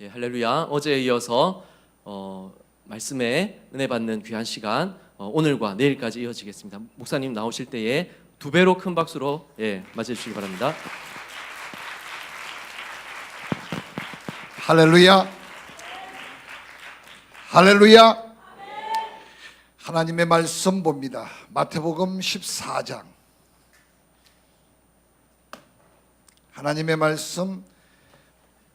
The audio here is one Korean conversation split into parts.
예, 할렐루야. 어제에 이어서 말씀에 은혜 받는 귀한 시간 오늘과 내일까지 이어지겠습니다. 목사님 나오실 때에 두 배로 큰 박수로 맞이해주시기 바랍니다. 할렐루야. 할렐루야. 하나님의 말씀 봅니다. 마태복음 14장. 하나님의 말씀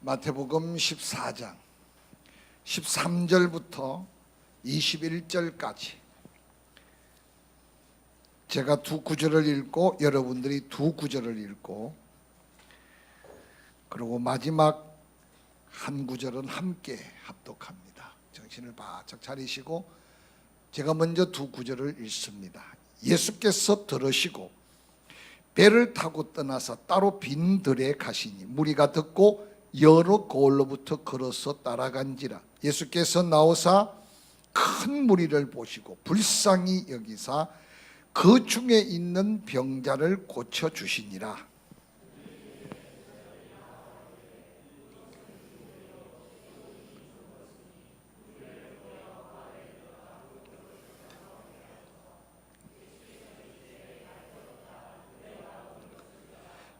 마태복음 14장 13절부터 21절까지 제가 두 구절을 읽고 여러분들이 두 구절을 읽고 그리고 마지막 한 구절은 함께 합독합니다. 정신을 바짝 차리시고 제가 먼저 두 구절을 읽습니다. 예수께서 들으시고 배를 타고 떠나서 따로 빈 들에 가시니 무리가 듣고 여러 고을로부터 걸어서 따라간지라. 예수께서 나오사 큰 무리를 보시고 불쌍히 여기사 그 중에 있는 병자를 고쳐주시니라.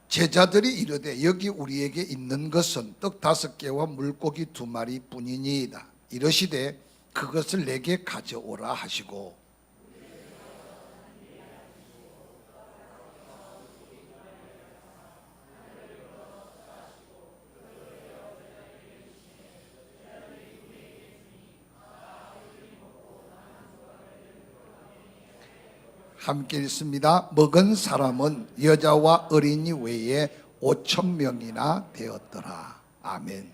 제자들이 이르되 여기 우리에게 있는 것은 떡 5개와 물고기 2마리 뿐이니이다. 이러시되 그것을 내게 가져오라 하시고 함께 읽습니다. 먹은 사람은 여자와 어린이 외에 5,000명이나 되었더라. 아멘.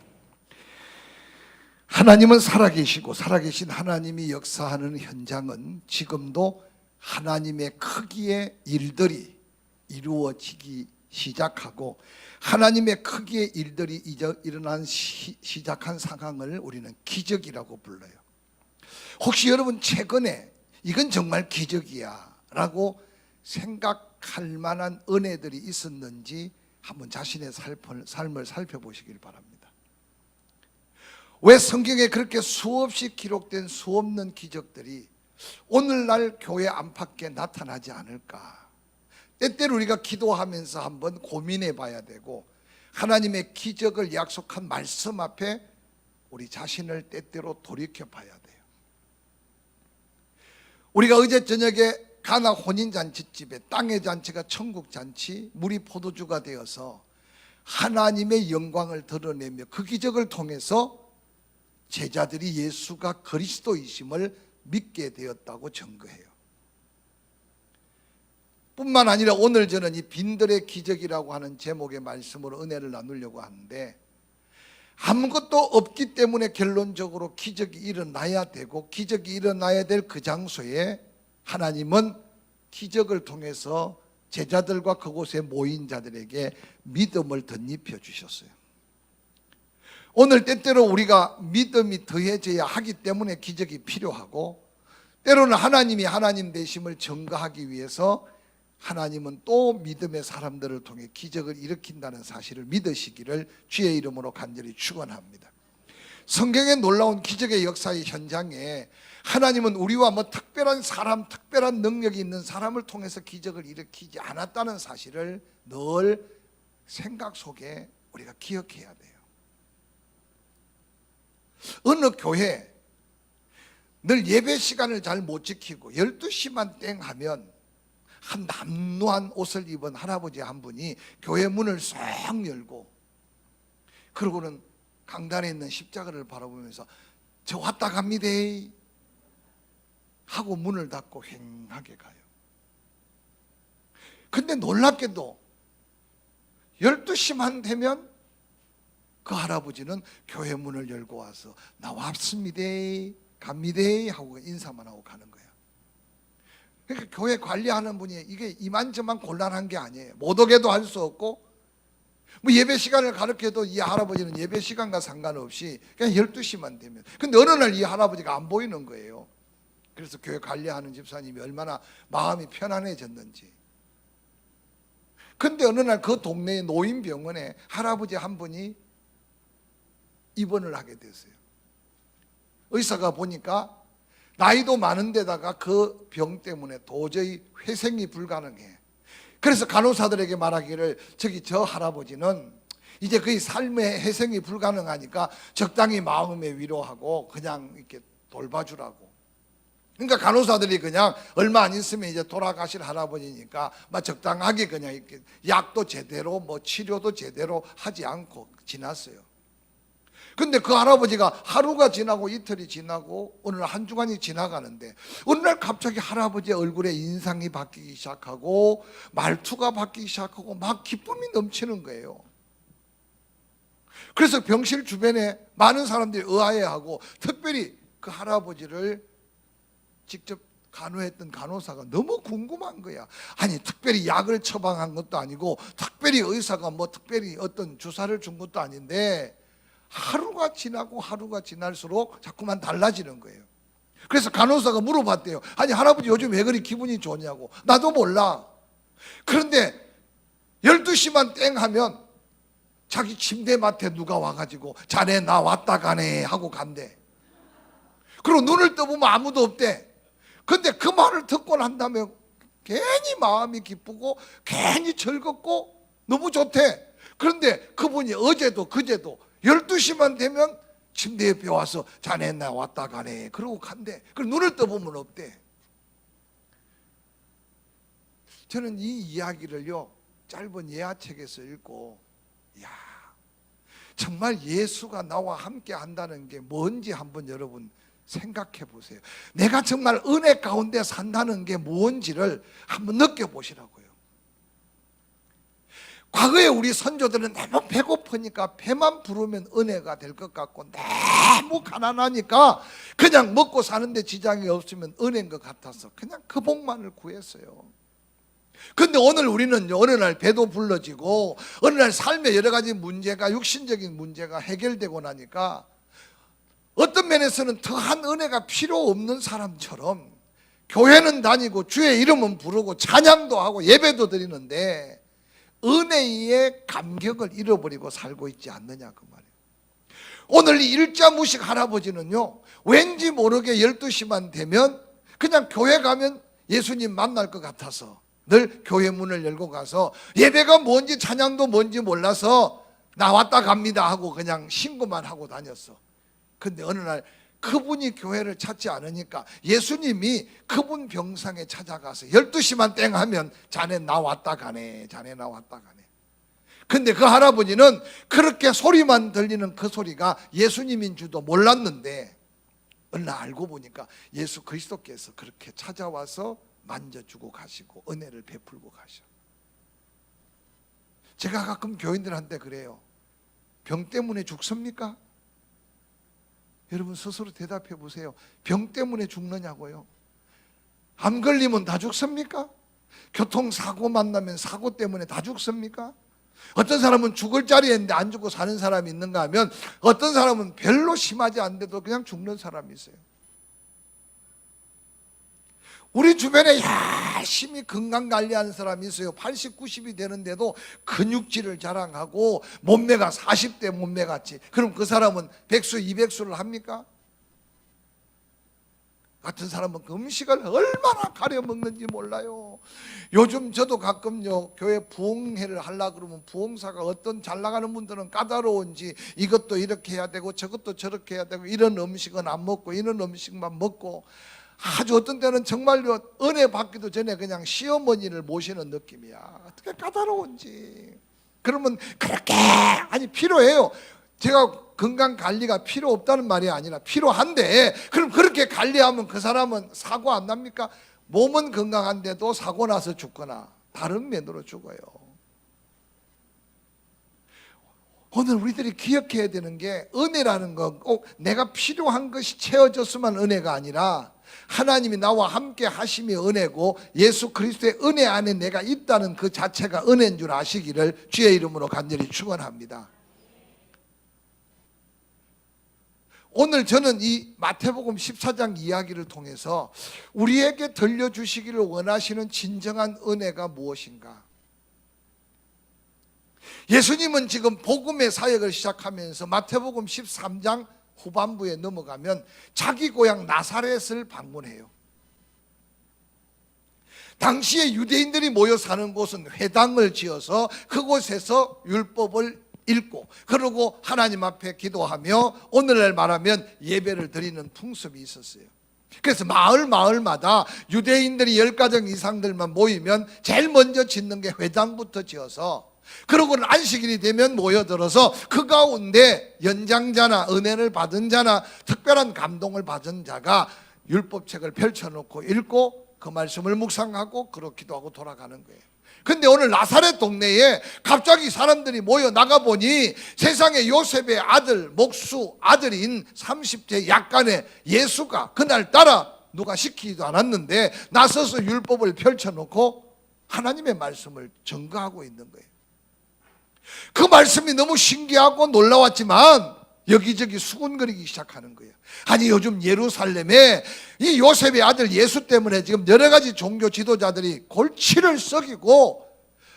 하나님은 살아계시고 살아계신 하나님이 역사하는 현장은 지금도 하나님의 크기의 일들이 이루어지기 시작하고 하나님의 크기의 일들이 일어난 시작한 상황을 우리는 기적이라고 불러요. 혹시 여러분 최근에 이건 정말 기적이야 라고 생각할 만한 은혜들이 있었는지 한번 자신의 삶을 살펴보시길 바랍니다. 왜 성경에 그렇게 수없이 기록된 수없는 기적들이 오늘날 교회 안팎에 나타나지 않을까? 때때로 우리가 기도하면서 한번 고민해 봐야 되고 하나님의 기적을 약속한 말씀 앞에 우리 자신을 때때로 돌이켜 봐야 돼요. 우리가 어제 저녁에 가나 혼인잔치집에 땅의 잔치가 천국잔치, 물이 포도주가 되어서 하나님의 영광을 드러내며 그 기적을 통해서 제자들이 예수가 그리스도이심을 믿게 되었다고 증거해요. 뿐만 아니라 오늘 저는 이 빈들의 기적이라고 하는 제목의 말씀으로 은혜를 나누려고 하는데 아무것도 없기 때문에 결론적으로 기적이 일어나야 되고 기적이 일어나야 될 그 장소에 하나님은 기적을 통해서 제자들과 그곳에 모인 자들에게 믿음을 덧입혀 주셨어요. 오늘 때때로 우리가 믿음이 더해져야 하기 때문에 기적이 필요하고 때로는 하나님이 하나님 되심을 증거하기 위해서 하나님은 또 믿음의 사람들을 통해 기적을 일으킨다는 사실을 믿으시기를 주의 이름으로 간절히 축원합니다. 성경의 놀라운 기적의 역사의 현장에 하나님은 우리와 특별한 사람, 특별한 능력이 있는 사람을 통해서 기적을 일으키지 않았다는 사실을 늘 생각 속에 우리가 기억해야 돼요. 어느 교회 늘 예배 시간을 잘 못 지키고 12시만 땡 하면 한 남루한 옷을 입은 할아버지 한 분이 교회 문을 쏙 열고 그러고는 강단에 있는 십자가를 바라보면서 저 왔다 갑니다 하고 문을 닫고 휑하게 가요. 근데 놀랍게도 12시만 되면 그 할아버지는 교회 문을 열고 와서 나 왔습니다 갑니다 하고 인사만 하고 가는 거예요. 그러니까 교회 관리하는 분이 이게 이만저만 곤란한 게 아니에요. 못 오게도 할 수 없고 뭐 예배 시간을 가르쳐도 이 할아버지는 예배 시간과 상관없이 그냥 12시만 되면 근데 어느 날 이 할아버지가 안 보이는 거예요. 그래서 교회 관리하는 집사님이 얼마나 마음이 편안해졌는지. 근데 어느 날 그 동네의 노인병원에 할아버지 한 분이 입원을 하게 됐어요. 의사가 보니까 나이도 많은데다가 그 병 때문에 도저히 회생이 불가능해. 그래서 간호사들에게 말하기를 저기 저 할아버지는 이제 거의 삶의 회생이 불가능하니까 적당히 마음의 위로하고 그냥 이렇게 돌봐주라고. 그러니까 간호사들이 그냥 얼마 안 있으면 이제 돌아가실 할아버지니까 막 적당하게 그냥 이렇게 약도 제대로 뭐 치료도 제대로 하지 않고 지났어요. 근데 그 할아버지가 하루가 지나고 이틀이 지나고 어느 날 한 주간이 지나가는데 어느 날 갑자기 할아버지의 얼굴에 인상이 바뀌기 시작하고 말투가 바뀌기 시작하고 막 기쁨이 넘치는 거예요. 그래서 병실 주변에 많은 사람들이 의아해하고 특별히 그 할아버지를 직접 간호했던 간호사가 너무 궁금한 거야. 아니 특별히 약을 처방한 것도 아니고 특별히 의사가 뭐 특별히 어떤 주사를 준 것도 아닌데 하루가 지나고 하루가 지날수록 자꾸만 달라지는 거예요. 그래서 간호사가 물어봤대요. 아니 할아버지 요즘 왜 그리 기분이 좋냐고. 나도 몰라. 그런데 12시만 땡 하면 자기 침대 맡에 누가 와가지고 자네 나 왔다 가네 하고 간대. 그리고 눈을 떠보면 아무도 없대. 근데 그 말을 듣고 난 다음에 괜히 마음이 기쁘고 괜히 즐겁고 너무 좋대. 그런데 그분이 어제도 그제도 12시만 되면 침대 옆에 와서 자네 나 왔다 가네 그러고 간대. 그리고 눈을 떠보면 없대. 저는 이 이야기를요 짧은 예화책에서 읽고 야 정말 예수가 나와 함께 한다는 게 뭔지 한번 여러분 생각해 보세요. 내가 정말 은혜 가운데 산다는 게 뭔지를 한번 느껴보시라고요. 과거에 우리 선조들은 너무 배고프니까 배만 부르면 은혜가 될 것 같고 너무 가난하니까 그냥 먹고 사는데 지장이 없으면 은혜인 것 같아서 그냥 그 복만을 구했어요. 근데 오늘 우리는 어느 날 배도 불러지고 어느 날 삶의 여러 가지 문제가 육신적인 문제가 해결되고 나니까 어떤 면에서는 더한 은혜가 필요 없는 사람처럼 교회는 다니고 주의 이름은 부르고 찬양도 하고 예배도 드리는데 은혜의 감격을 잃어버리고 살고 있지 않느냐 그 말이에요. 오늘 이 일자무식 할아버지는요 왠지 모르게 12시만 되면 그냥 교회 가면 예수님 만날 것 같아서 늘 교회 문을 열고 가서 예배가 뭔지 찬양도 뭔지 몰라서 나 왔다 갑니다 하고 그냥 신고만 하고 다녔어. 근데 어느 날 그분이 교회를 찾지 않으니까 예수님이 그분 병상에 찾아가서 12시만 땡 하면 자네 나 왔다 가네 자네 나 왔다 가네. 근데 그 할아버지는 그렇게 소리만 들리는 그 소리가 예수님인 줄도 몰랐는데 어느 날 알고 보니까 예수 그리스도께서 그렇게 찾아와서 만져주고 가시고 은혜를 베풀고 가셔. 제가 가끔 교인들한테 그래요. 병 때문에 죽습니까? 여러분 스스로 대답해 보세요. 병 때문에 죽느냐고요? 암 걸리면 다 죽습니까? 교통사고 만나면 사고 때문에 다 죽습니까? 어떤 사람은 죽을 자리에 있는데 안 죽고 사는 사람이 있는가 하면 어떤 사람은 별로 심하지 않은데도 그냥 죽는 사람이 있어요. 우리 주변에 열심히 건강관리하는 사람이 있어요. 80, 90이 되는데도 근육질을 자랑하고 몸매가 40대 몸매같이. 그럼 그 사람은 백수, 200수를 합니까? 같은 사람은 그 음식을 얼마나 가려 먹는지 몰라요. 요즘 저도 가끔요 교회 부흥회를 하려고 그러면 부흥사가 어떤 잘 나가는 분들은 까다로운지 이것도 이렇게 해야 되고 저것도 저렇게 해야 되고 이런 음식은 안 먹고 이런 음식만 먹고 아주 어떤 때는 정말로 은혜 받기도 전에 그냥 시어머니를 모시는 느낌이야. 어떻게 까다로운지. 그러면 그렇게 아니 필요해요. 제가 건강관리가 필요 없다는 말이 아니라 필요한데 그럼 그렇게 관리하면 그 사람은 사고 안 납니까? 몸은 건강한데도 사고 나서 죽거나 다른 면으로 죽어요. 오늘 우리들이 기억해야 되는 게 은혜라는 건 꼭 내가 필요한 것이 채워졌으면 은혜가 아니라 하나님이 나와 함께 하심이 은혜고 예수 그리스도의 은혜 안에 내가 있다는 그 자체가 은혜인 줄 아시기를 주의 이름으로 간절히 축원합니다. 오늘 저는 이 마태복음 14장 이야기를 통해서 우리에게 들려주시기를 원하시는 진정한 은혜가 무엇인가? 예수님은 지금 복음의 사역을 시작하면서 마태복음 13장 후반부에 넘어가면 자기 고향 나사렛을 방문해요. 당시에 유대인들이 모여 사는 곳은 회당을 지어서 그곳에서 율법을 읽고 그러고 하나님 앞에 기도하며 오늘날 말하면 예배를 드리는 풍습이 있었어요. 그래서 마을마다 유대인들이 10가정 이상들만 모이면 제일 먼저 짓는 게 회당부터 지어서 그러고는 안식일이 되면 모여들어서 그 가운데 연장자나 은혜를 받은 자나 특별한 감동을 받은 자가 율법책을 펼쳐놓고 읽고 그 말씀을 묵상하고 그렇기도 하고 돌아가는 거예요. 근데 오늘 나사렛 동네에 갑자기 사람들이 모여 나가보니 세상에 요셉의 아들 목수 아들인 30대 약간의 예수가 그날따라 누가 시키지도 않았는데 나서서 율법을 펼쳐놓고 하나님의 말씀을 증거하고 있는 거예요. 그 말씀이 너무 신기하고 놀라웠지만 여기저기 수군거리기 시작하는 거예요. 아니 요즘 예루살렘에 이 요셉의 아들 예수 때문에 지금 여러 가지 종교 지도자들이 골치를 썩이고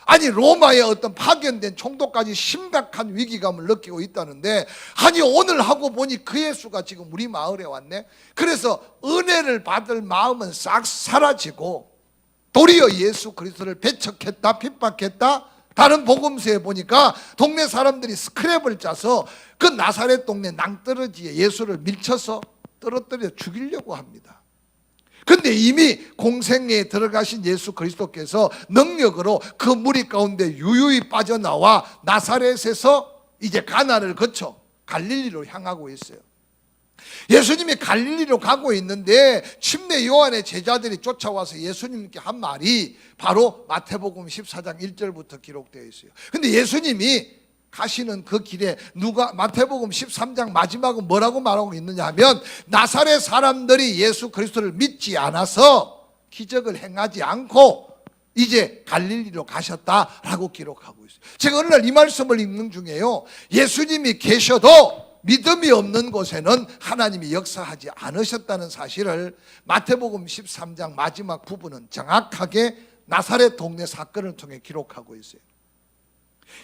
아니 로마의 어떤 파견된 총독까지 심각한 위기감을 느끼고 있다는데 아니 오늘 하고 보니 그 예수가 지금 우리 마을에 왔네. 그래서 은혜를 받을 마음은 싹 사라지고 도리어 예수 그리스도를 배척했다 핍박했다. 다른 복음서에 보니까 동네 사람들이 스크랩을 짜서 그 나사렛 동네 낭떠러지에 예수를 밀쳐서 떨어뜨려 죽이려고 합니다. 근데 이미 공생애에 들어가신 예수 그리스도께서 능력으로 그 무리 가운데 유유히 빠져나와 나사렛에서 이제 가나를 거쳐 갈릴리로 향하고 있어요. 예수님이 갈릴리로 가고 있는데 침례 요한의 제자들이 쫓아와서 예수님께 한 말이 바로 마태복음 14장 1절부터 기록되어 있어요. 근데 예수님이 가시는 그 길에 누가 마태복음 13장 마지막은 뭐라고 말하고 있느냐 하면 나사렛 사람들이 예수 그리스도를 믿지 않아서 기적을 행하지 않고 이제 갈릴리로 가셨다라고 기록하고 있어요. 제가 어느 날 이 말씀을 읽는 중에요, 예수님이 계셔도 믿음이 없는 곳에는 하나님이 역사하지 않으셨다는 사실을 마태복음 13장 마지막 부분은 정확하게 나사렛 동네 사건을 통해 기록하고 있어요.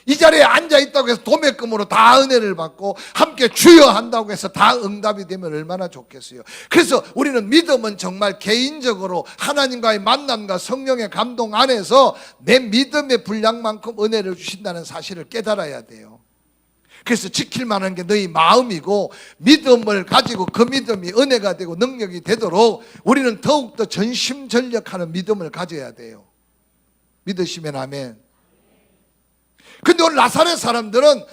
이 자리에 앉아있다고 해서 도매금으로 다 은혜를 받고 함께 주여 한다고 해서 다 응답이 되면 얼마나 좋겠어요. 그래서 우리는 믿음은 정말 개인적으로 하나님과의 만남과 성령의 감동 안에서 내 믿음의 분량만큼 은혜를 주신다는 사실을 깨달아야 돼요. 그래서 지킬 만한 게 너희 마음이고 믿음을 가지고 그 믿음이 은혜가 되고 능력이 되도록 우리는 더욱더 전심전력하는 믿음을 가져야 돼요. 믿으시면 아멘. 근데 오늘 나사렛 사람들은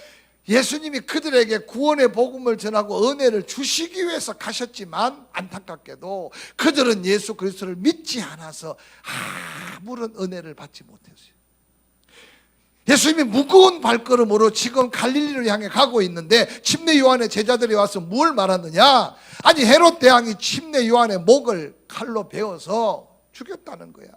예수님이 그들에게 구원의 복음을 전하고 은혜를 주시기 위해서 가셨지만 안타깝게도 그들은 예수 그리스도를 믿지 않아서 아무런 은혜를 받지 못했어요. 예수님이 무거운 발걸음으로 지금 갈릴리를 향해 가고 있는데 침례 요한의 제자들이 와서 뭘 말하느냐? 아니 헤롯 대왕이 침례 요한의 목을 칼로 베어서 죽였다는 거야.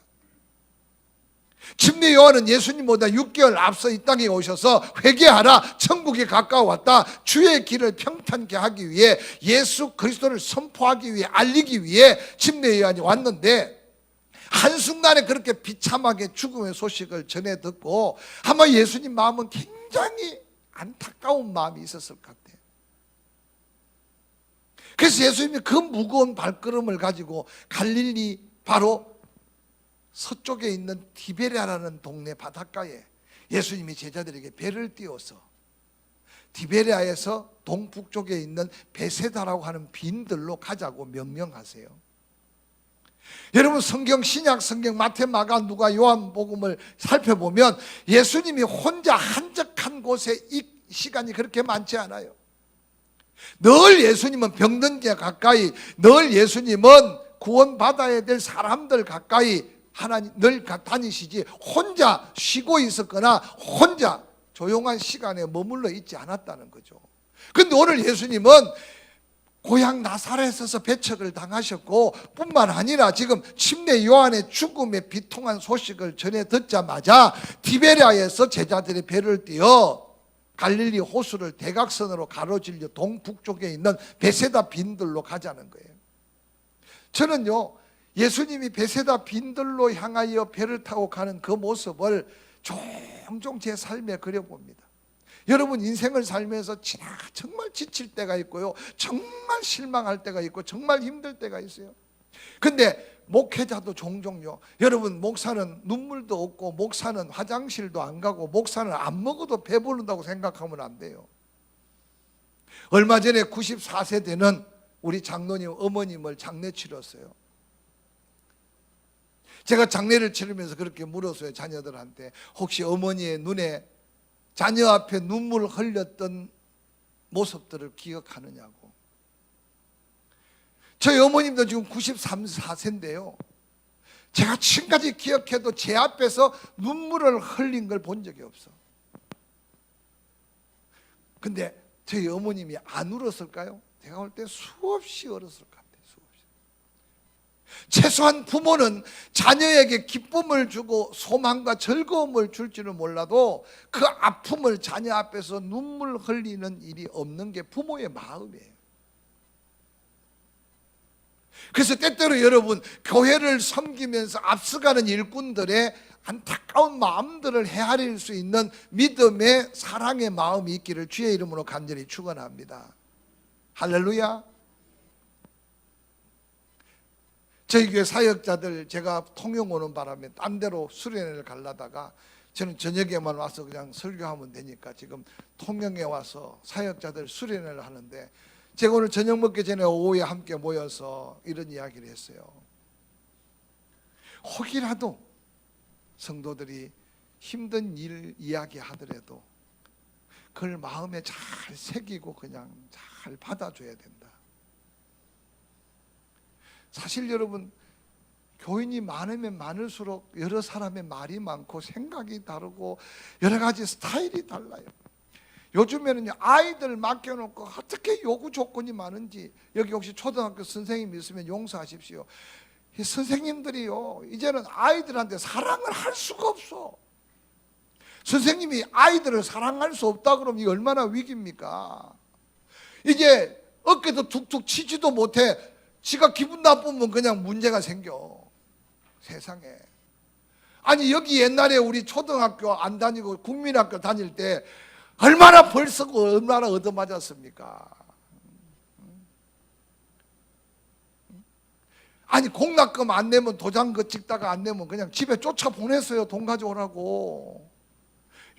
침례 요한은 예수님보다 6개월 앞서 이 땅에 오셔서 회개하라, 천국이 가까워왔다, 주의 길을 평탄케 하기 위해 예수 그리스도를 선포하기 위해 알리기 위해 침례 요한이 왔는데 한순간에 그렇게 비참하게 죽음의 소식을 전해 듣고 아마 예수님 마음은 굉장히 안타까운 마음이 있었을 것 같아요. 그래서 예수님이 그 무거운 발걸음을 가지고 갈릴리 바로 서쪽에 있는 디베랴라는 동네 바닷가에 예수님이 제자들에게 배를 띄워서 디베랴에서 동북쪽에 있는 베세다라고 하는 빈들로 가자고 명령하세요. 여러분 성경 신약 성경 마태 마가 누가 요한복음을 살펴보면 예수님이 혼자 한적한 곳에 이 시간이 그렇게 많지 않아요. 늘 예수님은 병든 자 가까이, 늘 예수님은 구원받아야 될 사람들 가까이 하나님 늘 다니시지 혼자 쉬고 있었거나 혼자 조용한 시간에 머물러 있지 않았다는 거죠. 그런데 오늘 예수님은 고향 나사렛에서 배척을 당하셨고 뿐만 아니라 지금 침례 요한의 죽음의 비통한 소식을 전해 듣자마자 디베랴에서 제자들의 배를 띄어 갈릴리 호수를 대각선으로 가로질러 동북쪽에 있는 베세다 빈들로 가자는 거예요. 저는요 예수님이 베세다 빈들로 향하여 배를 타고 가는 그 모습을 종종 제 삶에 그려봅니다. 여러분 인생을 살면서 정말 지칠 때가 있고요, 정말 실망할 때가 있고 정말 힘들 때가 있어요. 근데 목회자도 종종요, 여러분 목사는 눈물도 없고 목사는 화장실도 안 가고 목사는 안 먹어도 배부른다고 생각하면 안 돼요. 얼마 전에 94세 되는 우리 장로님 어머님을 장례 치렀어요. 제가 장례를 치르면서 그렇게 물었어요, 자녀들한테. 혹시 어머니의 눈에 자녀 앞에 눈물을 흘렸던 모습들을 기억하느냐고. 저희 어머님도 지금 93, 4세인데요 제가 지금까지 기억해도 제 앞에서 눈물을 흘린 걸 본 적이 없어. 근데 저희 어머님이 안 울었을까요? 제가 볼 때 수없이 울었을 것 같아요. 수없이. 최소한 부모는 자녀에게 기쁨을 주고 소망과 즐거움을 줄지는 몰라도 그 아픔을 자녀 앞에서 눈물 흘리는 일이 없는 게 부모의 마음이에요. 그래서 때때로 여러분 교회를 섬기면서 앞서가는 일꾼들의 안타까운 마음들을 헤아릴 수 있는 믿음의 사랑의 마음이 있기를 주의 이름으로 간절히 축원합니다. 할렐루야. 저희 교회 사역자들 제가 통영 오는 바람에 딴 데로 수련회를 가려다가 저는 저녁에만 와서 그냥 설교하면 되니까 지금 통영에 와서 사역자들 수련회를 하는데 제가 오늘 저녁 먹기 전에 오후에 함께 모여서 이런 이야기를 했어요. 혹이라도 성도들이 힘든 일 이야기 하더라도 그걸 마음에 잘 새기고 그냥 잘 받아줘야 된다. 사실 여러분 교인이 많으면 많을수록 여러 사람의 말이 많고 생각이 다르고 여러 가지 스타일이 달라요. 요즘에는 아이들 맡겨놓고 어떻게 요구 조건이 많은지, 여기 혹시 초등학교 선생님 있으면 용서하십시오. 이 선생님들이요 이제는 아이들한테 사랑을 할 수가 없어. 선생님이 아이들을 사랑할 수 없다 그러면 이게 얼마나 위기입니까? 이제 어깨도 툭툭 치지도 못해. 지가 기분 나쁘면 그냥 문제가 생겨. 세상에. 아니 여기 옛날에 우리 초등학교 안 다니고 국민학교 다닐 때 얼마나 벌쓰고 얼마나 얻어맞았습니까? 아니 공납금 안 내면 도장 그 찍다가 안 내면 그냥 집에 쫓아 보냈어요. 돈 가져오라고.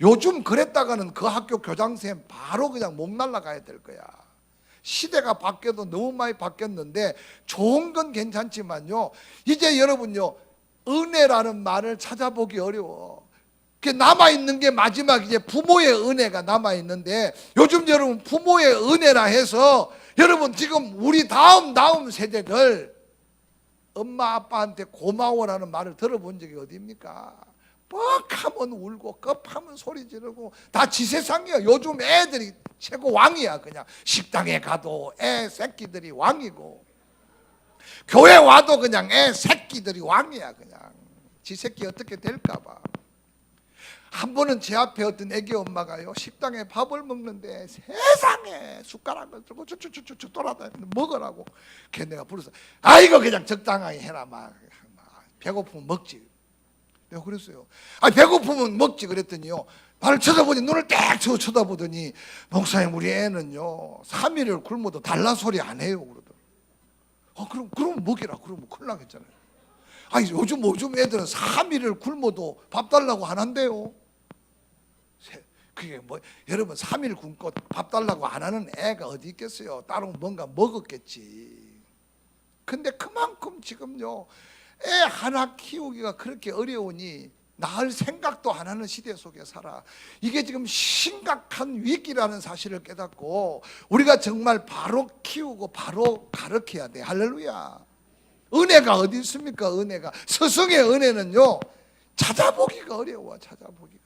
요즘 그랬다가는 그 학교 교장선생님 바로 그냥 목 날라가야 될 거야. 시대가 바뀌어도 너무 많이 바뀌었는데 좋은 건 괜찮지만요 이제 여러분요 은혜라는 말을 찾아보기 어려워. 남아있는 게 마지막 이제 부모의 은혜가 남아있는데 요즘 여러분 부모의 은혜라 해서 여러분 지금 우리 다음 세대들 엄마 아빠한테 고마워라는 말을 들어본 적이 어디입니까? 뻑하면 울고 급하면 소리 지르고 다 지 세상이야. 요즘 애들이 최고 왕이야. 그냥 식당에 가도 애 새끼들이 왕이고 교회 와도 그냥 애 새끼들이 왕이야. 그냥 지 새끼 어떻게 될까 봐. 한 번은 제 앞에 어떤 애기 엄마가요 식당에 밥을 먹는데 세상에 숟가락을 들고 쭉쭉쭉쭉 돌아다니면서 먹으라고. 걔 내가 불러서 아이고 그냥 적당하게 해라. 막 배고프면 먹지. 내가 그랬어요. 배고프면 먹지 그랬더니요 나를 쳐다보니 눈을 딱 쳐다보더니 목사님 우리 애는요 3일을 굶어도 달라 소리 안 해요 그러더라고요. 그럼 먹이라. 그러면 큰일 나겠잖아요. 요즘 애들은 3일을 굶어도 밥 달라고 안 한대요. 그게 뭐 여러분 3일 굶고 밥 달라고 안 하는 애가 어디 있겠어요. 따로 뭔가 먹었겠지. 근데 그만큼 지금요 애 하나 키우기가 그렇게 어려우니 낳을 생각도 안 하는 시대 속에 살아. 이게 지금 심각한 위기라는 사실을 깨닫고 우리가 정말 바로 키우고 바로 가르쳐야 돼. 할렐루야. 은혜가 어디 있습니까? 은혜가 스승의 은혜는요 찾아보기가 어려워. 찾아보기가.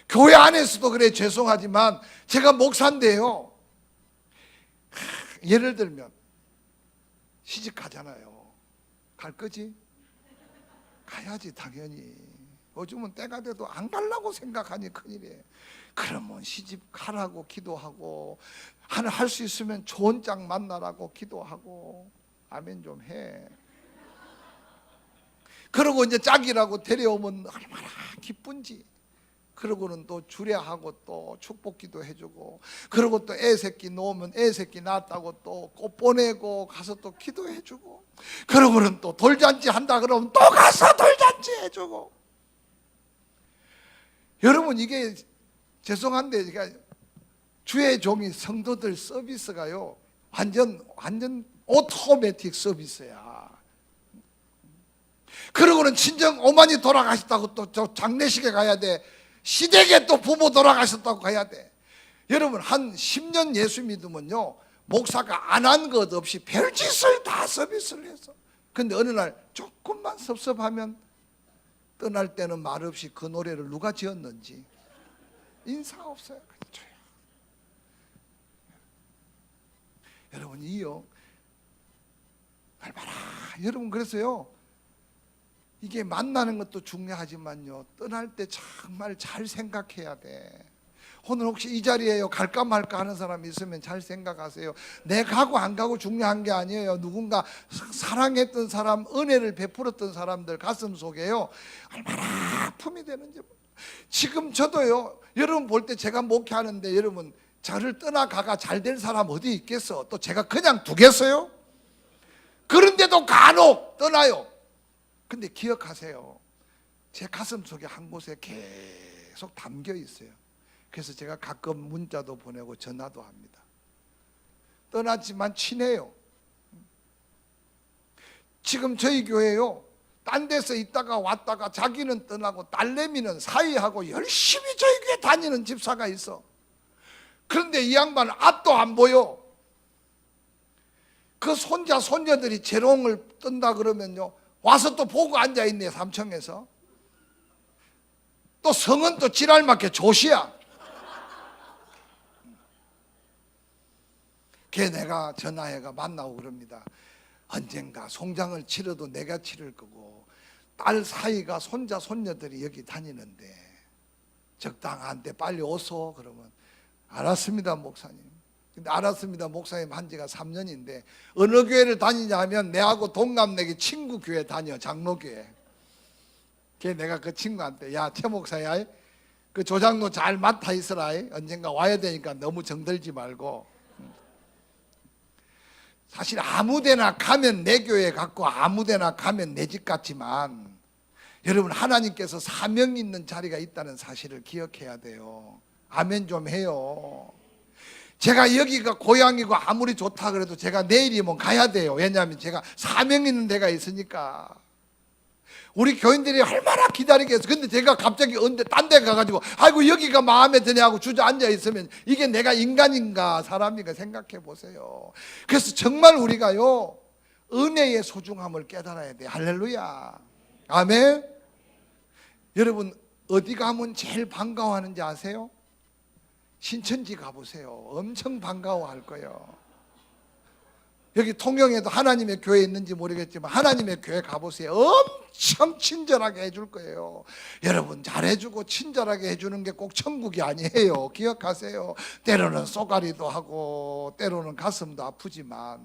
교회 안에서도 그래. 죄송하지만 제가 목사인데요 예를 들면 시집 가잖아요. 갈 거지? 가야지 당연히. 요즘은 때가 돼도 안 가려고 생각하니 큰일이에요. 그러면 시집 가라고 기도하고 할 수 있으면 좋은 짝 만나라고 기도하고 아멘 좀 해. 그러고 이제 짝이라고 데려오면 얼마나 기쁜지. 그러고는 또 주례하고 또 축복기도 해주고, 그러고 또 애새끼 놓으면 애새끼 낳았다고 또 꽃 보내고 가서 또 기도해주고, 그러고는 또 돌잔치 한다 그러면 또 가서 돌잔치 해주고. 여러분, 이게 죄송한데 그러니까 주의 종이 성도들 서비스가요 완전 오토매틱 서비스야. 그러고는 친정 어머니 돌아가셨다고 또 저 장례식에 가야 돼. 시댁에 또 부모 돌아가셨다고 가야 돼. 여러분, 한 10년 예수 믿으면요 목사가 안 한 것 없이 별짓을 다 서비스를 했어. 근데 어느 날 조금만 섭섭하면 떠날 때는 말없이 그 노래를 누가 지었는지 인사 없어요. 그렇죠. 여러분, 이요 얼마나 여러분, 그래서요 이게 만나는 것도 중요하지만요 떠날 때 정말 잘 생각해야 돼. 오늘 혹시 이 자리에요 갈까 말까 하는 사람이 있으면 잘 생각하세요. 내 가고 안 가고 중요한 게 아니에요. 누군가 사랑했던 사람, 은혜를 베풀었던 사람들 가슴 속에요 얼마나 아픔이 되는지. 지금 저도요 여러분 볼 때 제가 목회하는데 여러분 저를 떠나가가 잘 될 사람 어디 있겠어? 또 제가 그냥 두겠어요? 그런데도 간혹 떠나요. 근데 기억하세요, 제 가슴 속에 한 곳에 계속 담겨 있어요. 그래서 제가 가끔 문자도 보내고 전화도 합니다. 떠났지만 친해요. 지금 저희 교회요 딴 데서 있다가 왔다가 자기는 떠나고 딸내미는 사이하고 열심히 저희 교회 다니는 집사가 있어. 그런데 이 양반 앞도 안 보여. 그 손자 손녀들이 재롱을 뜬다 그러면요 와서 또 보고 앉아있네. 삼청에서 또 성은 또 지랄맞게 조시야. 걔 내가 전화해가 만나고 그럽니다. 언젠가 송장을 치러도 내가 치를 거고 딸 사이가 손자 손녀들이 여기 다니는데 적당한데 빨리 오소. 그러면 알았습니다 목사님. 근데 알았습니다 목사님 한 지가 3년인데 어느 교회를 다니냐 하면 내하고 동갑내기 친구 교회 다녀. 장로교회. 걔 내가 그 친구한테 야 최 목사야 그 조장로 잘 맡아 있으라. 언젠가 와야 되니까 너무 정들지 말고. 사실 아무데나 가면 내 교회 같고 아무데나 가면 내 집 같지만 여러분 하나님께서 사명 있는 자리가 있다는 사실을 기억해야 돼요. 아멘 좀 해요. 제가 여기가 고향이고 아무리 좋다 그래도 제가 내일이면 가야 돼요. 왜냐하면 제가 사명 있는 데가 있으니까. 우리 교인들이 얼마나 기다리겠어. 근데 제가 갑자기 언제 딴 데 가가지고 아이고 여기가 마음에 드네 하고 주저앉아 있으면 이게 내가 인간인가 사람인가 생각해 보세요. 그래서 정말 우리가요 은혜의 소중함을 깨달아야 돼. 할렐루야. 아멘. 여러분 어디 가면 제일 반가워하는지 아세요? 신천지 가보세요. 엄청 반가워할 거예요. 여기 통영에도 하나님의 교회 있는지 모르겠지만 하나님의 교회 가보세요. 엄청 친절하게 해줄 거예요. 여러분 잘해주고 친절하게 해주는 게 꼭 천국이 아니에요. 기억하세요. 때로는 쏘가리도 하고 때로는 가슴도 아프지만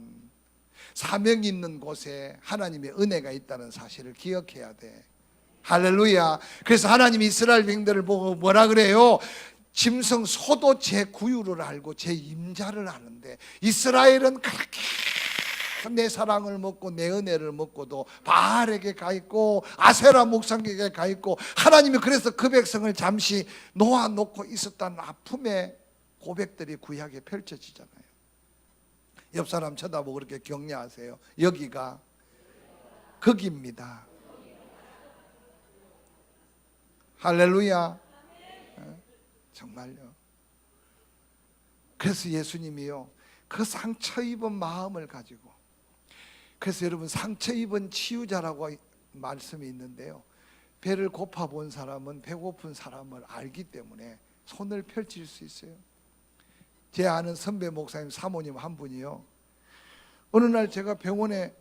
사명 있는 곳에 하나님의 은혜가 있다는 사실을 기억해야 돼. 할렐루야. 그래서 하나님이 이스라엘 백성들을 보고 뭐라 그래요? 짐승 소도 제 구유를 알고 제 임자를 아는데 이스라엘은 그렇게 내 사랑을 먹고 내 은혜를 먹고도 바알에게 가 있고 아세라 목상에게 가 있고 하나님이 그래서 그 백성을 잠시 놓아놓고 있었다는 아픔의 고백들이 구약에 펼쳐지잖아요. 옆 사람 쳐다보고 그렇게 격려하세요. 여기가 거기입니다. 할렐루야. 정말요. 그래서 예수님이요 그 상처 입은 마음을 가지고, 그래서 여러분 상처 입은 치유자라고 말씀이 있는데요 배를 고파 본 사람은 배고픈 사람을 알기 때문에 손을 펼칠 수 있어요. 제 아는 선배 목사님 사모님 한 분이요 어느 날 제가 병원에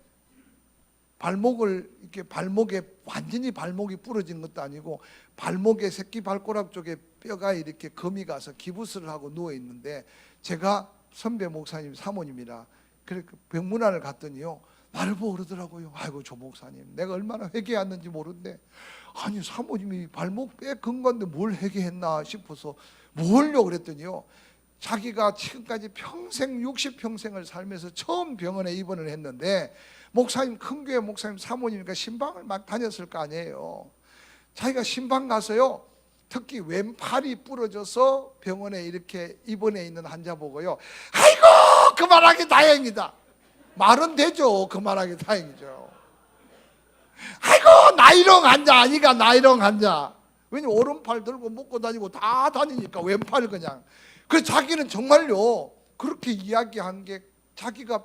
발목을 이렇게 발목에 완전히 발목이 부러진 것도 아니고 발목에 새끼 발가락 쪽에 뼈가 이렇게 금이 가서 기부스를 하고 누워 있는데 제가 선배 목사님 사모님이라 그렇게 병문안을 갔더니요 나를 보고 그러더라고요. 아이고 조 목사님, 내가 얼마나 회개했는지 모르는데 아니 사모님이 발목 꽤 근건데 뭘 회개했나 싶어서 뭘요 그랬더니요, 자기가 지금까지 평생 60평생을 살면서 처음 병원에 입원을 했는데, 목사님, 큰 교회 목사님 사모님이니까 신방을 막 다녔을 거 아니에요. 자기가 신방 가서요, 특히 왼팔이 부러져서 병원에 이렇게 입원해 있는 환자 보고요, 아이고 그만하기 다행이다. 말은 되죠. 그만하기 다행이죠. 아이고 나이롱 환자 아니가, 나이롱 환자. 왜냐면 오른팔 들고 먹고 다니고 다 다니니까 왼팔 그냥. 그래서 자기는 정말요 그렇게 이야기한 게, 자기가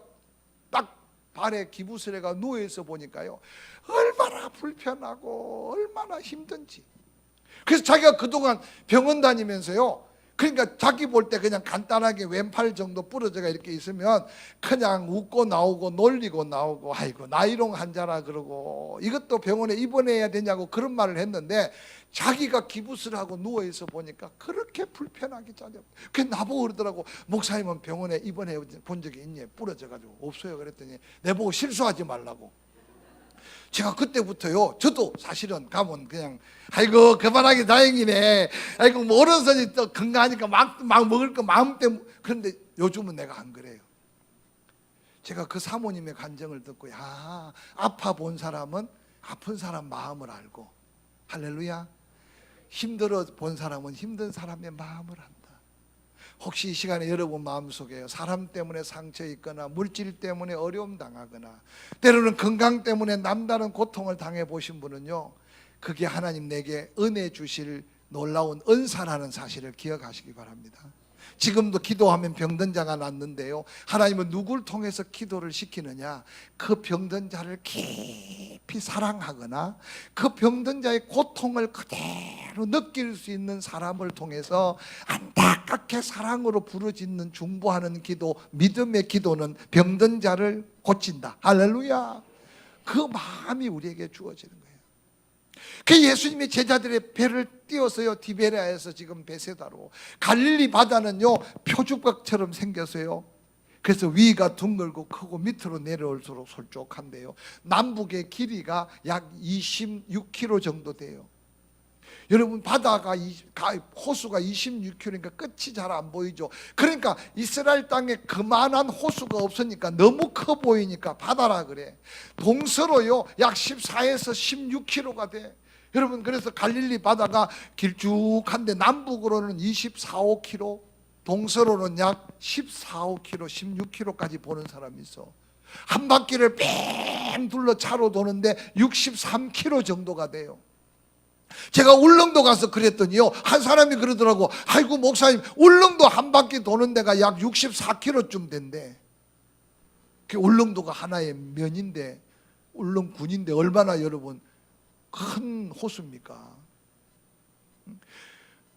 딱 발에 기부스레가 누워있어 보니까요 얼마나 불편하고 얼마나 힘든지. 그래서 자기가 그동안 병원 다니면서요, 그러니까 자기 볼 때 그냥 간단하게 왼팔 정도 부러져가 이렇게 있으면 그냥 웃고 나오고 놀리고 나오고, 아이고 나이롱 환자라 그러고 이것도 병원에 입원해야 되냐고 그런 말을 했는데, 자기가 기부스를 하고 누워있어 보니까 그렇게 불편하게 짜져. 그래서 나보고 그러더라고, 목사님은 병원에 입원해 본 적이 있니? 부러져가지고. 없어요. 그랬더니 내보고 실수하지 말라고. 제가 그때부터요, 저도 사실은 가면 그냥 아이고 그만하기 다행이네, 아이고 뭐 어른선이 또 건강하니까 막 먹을 거 마음 때문에. 그런데 요즘은 내가 안 그래요. 제가 그 사모님의 간증을 듣고, 야, 아파 본 사람은 아픈 사람 마음을 알고, 할렐루야, 힘들어 본 사람은 힘든 사람의 마음을 안다. 혹시 이 시간에 여러분 마음속에 사람 때문에 상처 있거나 물질 때문에 어려움 당하거나 때로는 건강 때문에 남다른 고통을 당해 보신 분은요, 그게 하나님 내게 은혜 주실 놀라운 은사라는 사실을 기억하시기 바랍니다. 지금도 기도하면 병든 자가 낫는데요, 하나님은 누구를 통해서 기도를 시키느냐, 그 병든 자를 깊이 사랑하거나 그 병든 자의 고통을 그대로 느낄 수 있는 사람을 통해서 안타깝게 사랑으로 부르짖는 중보하는 기도, 믿음의 기도는 병든 자를 고친다. 할렐루야. 그 마음이 우리에게 주어지는 거예요. 그 예수님이 제자들의 배를 띄워서요, 디베레아에서 지금 베세다로, 갈릴리 바다는요 표주곽처럼 생겨서요, 그래서 위가 둥글고 크고 밑으로 내려올수록 솔직한데요, 남북의 길이가 약 26km 정도 돼요. 여러분 바다가 호수가 26km니까 끝이 잘 안 보이죠. 그러니까 이스라엘 땅에 그만한 호수가 없으니까 너무 커 보이니까 바다라 그래. 동서로요 약 14에서 16km가 돼. 여러분, 그래서 갈릴리 바다가 길쭉한데 남북으로는 24, 5km, 동서로는 약 14, 5km, 16km까지 보는 사람이 있어. 한 바퀴를 뺑 둘러 차로 도는데 63km 정도가 돼요. 제가 울릉도 가서 그랬더니요, 한 사람이 그러더라고, 아이고 목사님, 울릉도 한 바퀴 도는 데가 약 64km쯤 된대. 울릉도가 하나의 면인데, 울릉군인데 얼마나 여러분 큰 호수입니까?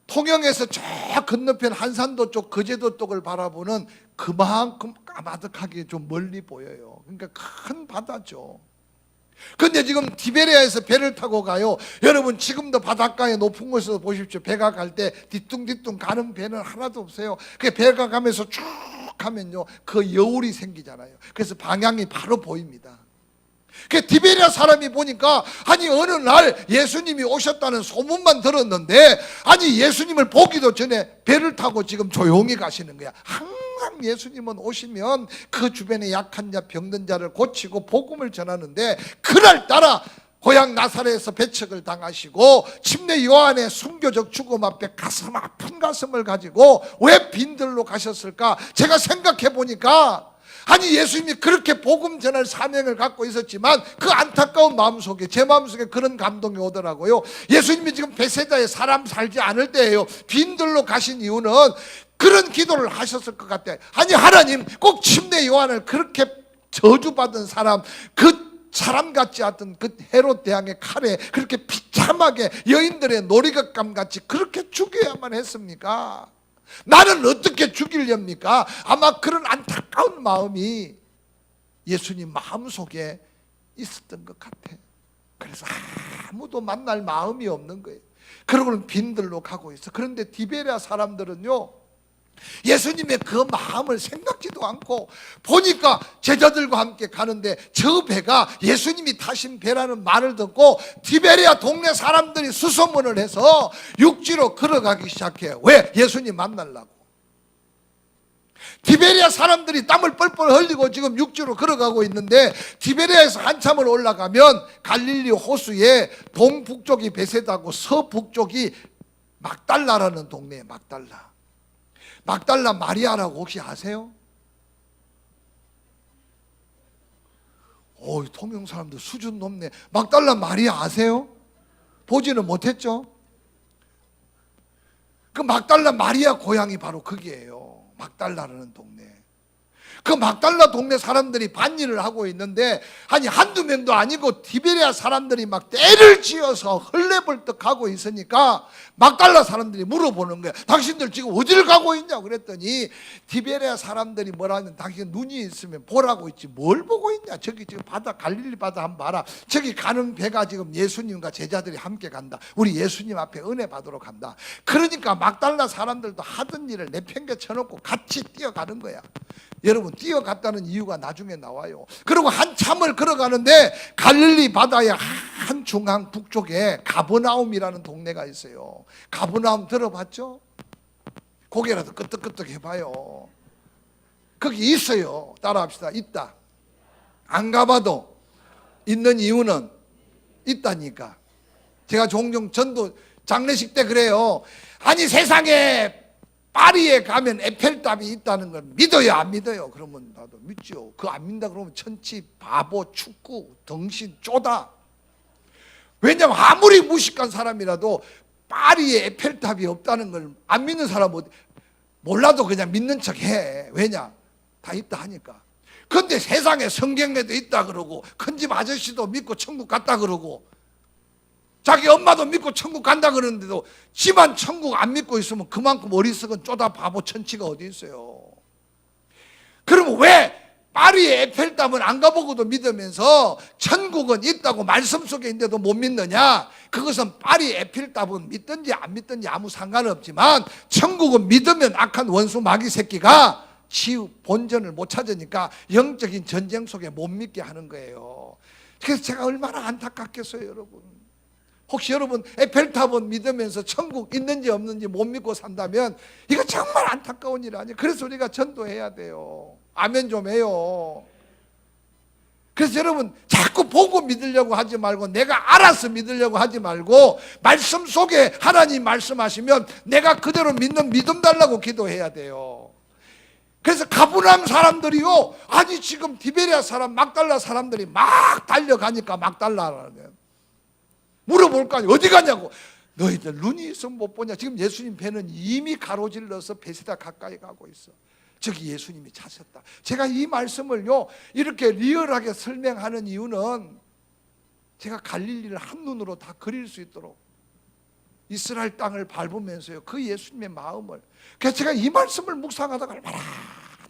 통영에서 저 건너편 한산도 쪽, 거제도 쪽을 바라보는 그만큼 까마득하게 좀 멀리 보여요. 그러니까 큰 바다죠. 근데 지금 티베리아에서 배를 타고 가요. 여러분 지금도 바닷가에 높은 곳에서 보십시오. 배가 갈 때 뒤뚱뒤뚱 가는 배는 하나도 없어요. 그 배가 가면서 쭉 가면요, 그 여울이 생기잖아요. 그래서 방향이 바로 보입니다. 그 티베리아 사람이 보니까, 아니 어느 날 예수님이 오셨다는 소문만 들었는데, 아니 예수님을 보기도 전에 배를 타고 지금 조용히 가시는 거야. 항상 예수님은 오시면 그 주변에 약한 자, 병든 자를 고치고 복음을 전하는데, 그날따라 고향 나사렛에서 배척을 당하시고 침례 요한의 순교적 죽음 앞에 가슴 아픈 가슴을 가지고 왜 빈들로 가셨을까? 제가 생각해 보니까, 아니 예수님이 그렇게 복음 전할 사명을 갖고 있었지만 그 안타까운 마음속에, 제 마음속에 그런 감동이 오더라고요. 예수님이 지금 베세다에 사람 살지 않을 때예요. 빈들로 가신 이유는 그런 기도를 하셨을 것 같아요. 아니 하나님, 꼭 침례 요한을 그렇게 저주받은 사람, 그 사람 같지 않던 그 헤롯 대왕의 칼에 그렇게 비참하게 여인들의 놀이극감 같이 그렇게 죽여야만 했습니까? 나는 어떻게 죽이렵니까? 아마 그런 안타까운 마음이 예수님 마음속에 있었던 것 같아. 그래서 아무도 만날 마음이 없는 거예요. 그러고는 빈들로 가고 있어. 그런데 디베랴 사람들은요, 예수님의 그 마음을 생각지도 않고 보니까 제자들과 함께 가는데 저 배가 예수님이 타신 배라는 말을 듣고 디베리아 동네 사람들이 수소문을 해서 육지로 걸어가기 시작해요. 왜? 예수님 만나려고. 디베리아 사람들이 땀을 뻘뻘 흘리고 지금 육지로 걸어가고 있는데 디베리아에서 한참을 올라가면 갈릴리 호수의 동북쪽이 베세다고 서북쪽이 막달라라는 동네에 막달라 마리아라고 혹시 아세요? 통영 사람들 수준 높네. 막달라 마리아 아세요? 보지는 못했죠? 그 막달라 마리아 고향이 바로 거기에요. 막달라라는 동네. 그 막달라 동네 사람들이 반일을 하고 있는데 아니 한두 명도 아니고 디베리아 사람들이 막 떼를 지어서 헐레벌떡 하고 있으니까 막달라 사람들이 물어보는 거야. 당신들 지금 어디를 가고 있냐고 그랬더니 디베리아 사람들이 뭐라 하면 당신 눈이 있으면 보라고 있지 뭘 보고 있냐. 저기 지금 바다 갈릴리 바다 한번 봐라. 저기 가는 배가 지금 예수님과 제자들이 함께 간다. 우리 예수님 앞에 은혜 받으러 간다. 그러니까 막달라 사람들도 하던 일을 내팽개쳐놓고 같이 뛰어가는 거야. 여러분 뛰어갔다는 이유가 나중에 나와요. 그리고 한참을 걸어가는데 갈릴리 바다의 한 중앙 북쪽에 가버나움이라는 동네가 있어요. 가버나움 들어봤죠? 고개라도 끄덕끄덕 해봐요. 거기 있어요. 따라합시다. 있다. 안 가봐도 있는 이유는 있다니까. 제가 종종 전도 장례식 때 그래요. 아니 세상에 파리에 가면 에펠탑이 있다는 걸 믿어요 안 믿어요? 그러면 나도 믿죠. 그거 안 믿는다 그러면 천치, 바보, 축구, 덩신, 쪼다. 왜냐하면 아무리 무식한 사람이라도 파리에 에펠탑이 없다는 걸 안 믿는 사람은 몰라도 그냥 믿는 척해. 왜냐? 다 있다 하니까. 근데 세상에 성경에도 있다 그러고 큰 집 아저씨도 믿고 천국 갔다 그러고 자기 엄마도 믿고 천국 간다 그러는데도 집안 천국 안 믿고 있으면 그만큼 어리석은 쪼다 바보 천치가 어디 있어요. 그러면 왜 파리의 에펠탑은 안 가보고도 믿으면서 천국은 있다고 말씀 속에 있는데도 못 믿느냐? 그것은 파리 에펠탑은 믿든지 안 믿든지 아무 상관없지만 천국은 믿으면 악한 원수 마귀 새끼가 치유 본전을 못 찾으니까 영적인 전쟁 속에 못 믿게 하는 거예요. 그래서 제가 얼마나 안타깝겠어요 여러분. 혹시 여러분 에펠탑은 믿으면서 천국 있는지 없는지 못 믿고 산다면 이거 정말 안타까운 일 아니에요. 그래서 우리가 전도해야 돼요. 아멘 좀 해요. 그래서 여러분 자꾸 보고 믿으려고 하지 말고 내가 알아서 믿으려고 하지 말고 말씀 속에 하나님 말씀하시면 내가 그대로 믿는 믿음 달라고 기도해야 돼요. 그래서 가브나움 사람들이요, 아니 지금 디베리아 사람 막달라 사람들이 막 달려가니까 막달라라는 거예요. 물어볼 거 아니에요. 어디 가냐고. 너희들 눈이 있으면 못 보냐. 지금 예수님 배는 이미 가로질러서 베세다 가까이 가고 있어. 저기 예수님이 찾았다. 제가 이 말씀을요 이렇게 리얼하게 설명하는 이유는 제가 갈릴리를 한눈으로 다 그릴 수 있도록 이스라엘 땅을 밟으면서요 그 예수님의 마음을. 그래서 제가 이 말씀을 묵상하다가 얼마나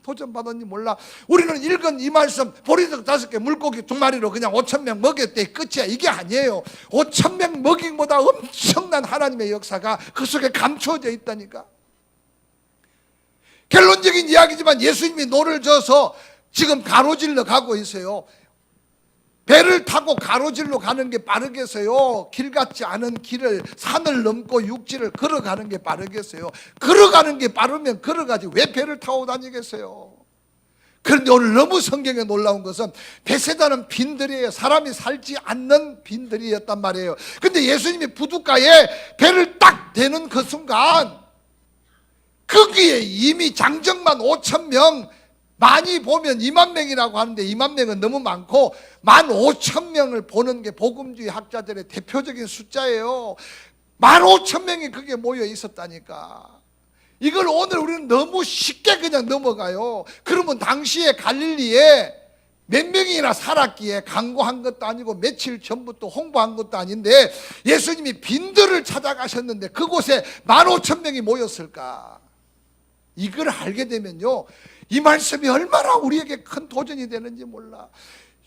도전받았는지 몰라. 우리는 읽은 이 말씀 보리떡 5개 물고기 2마리로 그냥 5,000명 먹였대 끝이야. 이게 아니에요. 5,000명 먹이보다 엄청난 하나님의 역사가 그 속에 감추어져 있다니까. 결론적인 이야기지만 예수님이 노를 져서 지금 가로질러 가고 있어요. 배를 타고 가로질러 가는 게 빠르겠어요? 길 같지 않은 길을 산을 넘고 육지를 걸어가는 게 빠르겠어요? 걸어가는 게 빠르면 걸어가지 왜 배를 타고 다니겠어요? 그런데 오늘 너무 성경에 놀라운 것은 베세다는 빈들이에요. 사람이 살지 않는 빈들이었단 말이에요. 근데 예수님이 부둣가에 배를 딱 대는 그 순간 거기에 이미 장정만 5,000명, 많이 보면 2만 명이라고 하는데 2만 명은 너무 많고 15,000명을 보는 게 복음주의 학자들의 대표적인 숫자예요. 15,000명이 거기에 모여 있었다니까. 이걸 오늘 우리는 너무 쉽게 그냥 넘어가요. 그러면 당시에 갈릴리에 몇 명이나 살았기에 광고한 것도 아니고 며칠 전부터 홍보한 것도 아닌데 예수님이 빈들을 찾아가셨는데 그곳에 15,000명이 모였을까? 이걸 알게 되면요 이 말씀이 얼마나 우리에게 큰 도전이 되는지 몰라.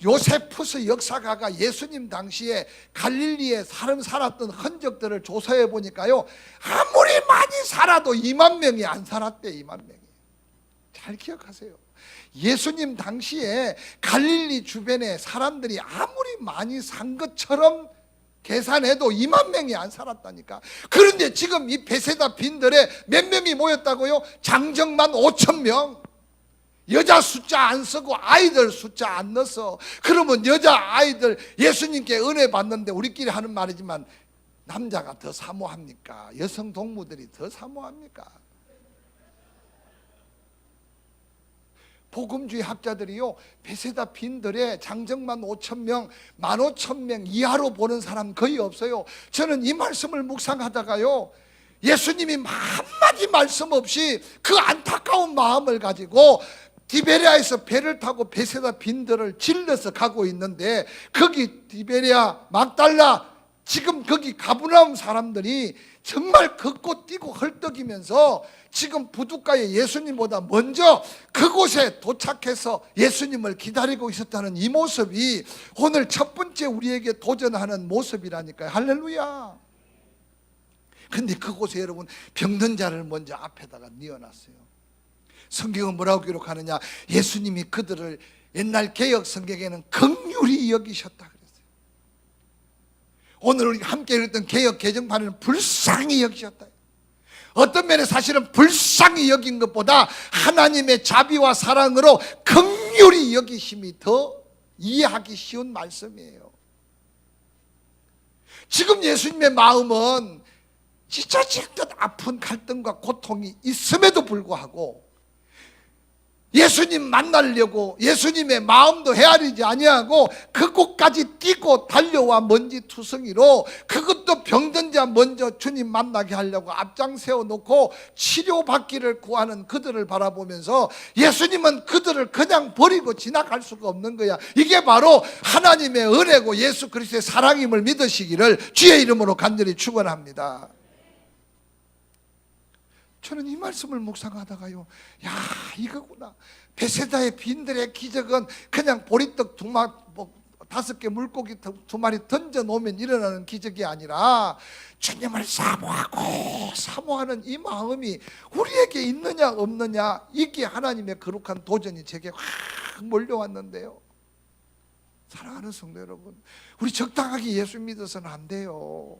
요세푸스 역사가가 예수님 당시에 갈릴리에 사람 살았던 흔적들을 조사해 보니까요 아무리 많이 살아도 2만 명이 안 살았대. 2만 명이. 잘 기억하세요. 예수님 당시에 갈릴리 주변에 사람들이 아무리 많이 산 것처럼 계산해도 2만 명이 안 살았다니까. 그런데 지금 이 베세다 빈들에 몇 명이 모였다고요? 장정만 5천 명. 여자 숫자 안 쓰고 아이들 숫자 안 넣어서. 그러면 여자 아이들 예수님께 은혜 받는데, 우리끼리 하는 말이지만 남자가 더 사모합니까? 여성 동무들이 더 사모합니까? 복음주의 학자들이요, 베세다 빈들에 장정만 5천 명, 15,000명 이하로 보는 사람 거의 없어요. 저는 이 말씀을 묵상하다가요, 예수님이 한마디 말씀 없이 그 안타까운 마음을 가지고 디베리아에서 배를 타고 베세다 빈들을 질러서 가고 있는데, 거기 디베리아 막달라, 지금 거기 가브나움 사람들이 정말 걷고 뛰고 헐떡이면서 지금 부둣가에 예수님보다 먼저 그곳에 도착해서 예수님을 기다리고 있었다는 이 모습이 오늘 첫 번째 우리에게 도전하는 모습이라니까요. 할렐루야. 근데 그곳에 여러분, 병든 자를 먼저 앞에다가 뉘어놨어요. 성경은 뭐라고 기록하느냐? 예수님이 그들을 옛날 개역 성경에는 긍휼히 여기셨다 그랬어요. 오늘 우리 함께 읽었던 개역 개정판에는 불쌍히 여기셨다. 어떤 면에 사실은 불쌍히 여긴 것보다 하나님의 자비와 사랑으로 긍휼히 여기심이 더 이해하기 쉬운 말씀이에요. 지금 예수님의 마음은 찢어질 듯 아픈 갈등과 고통이 있음에도 불구하고 예수님 만나려고 예수님의 마음도 헤아리지 아니하고 그곳까지 뛰고 달려와 먼지투성이로, 그것도 병든 자 먼저 주님 만나게 하려고 앞장 세워놓고 치료받기를 구하는 그들을 바라보면서 예수님은 그들을 그냥 버리고 지나갈 수가 없는 거야. 이게 바로 하나님의 은혜고 예수 그리스도의 사랑임을 믿으시기를 주의 이름으로 간절히 축원합니다. 저는 이 말씀을 묵상하다가요, 야, 이거구나. 베세다의 빈들의 기적은 그냥 보리떡 5개 물고기 2마리 던져놓으면 일어나는 기적이 아니라 주님을 사모하는 이 마음이 우리에게 있느냐 없느냐, 이게 하나님의 거룩한 도전이 제게 확 몰려왔는데요. 사랑하는 성도 여러분, 우리 적당하게 예수 믿어서는 안 돼요.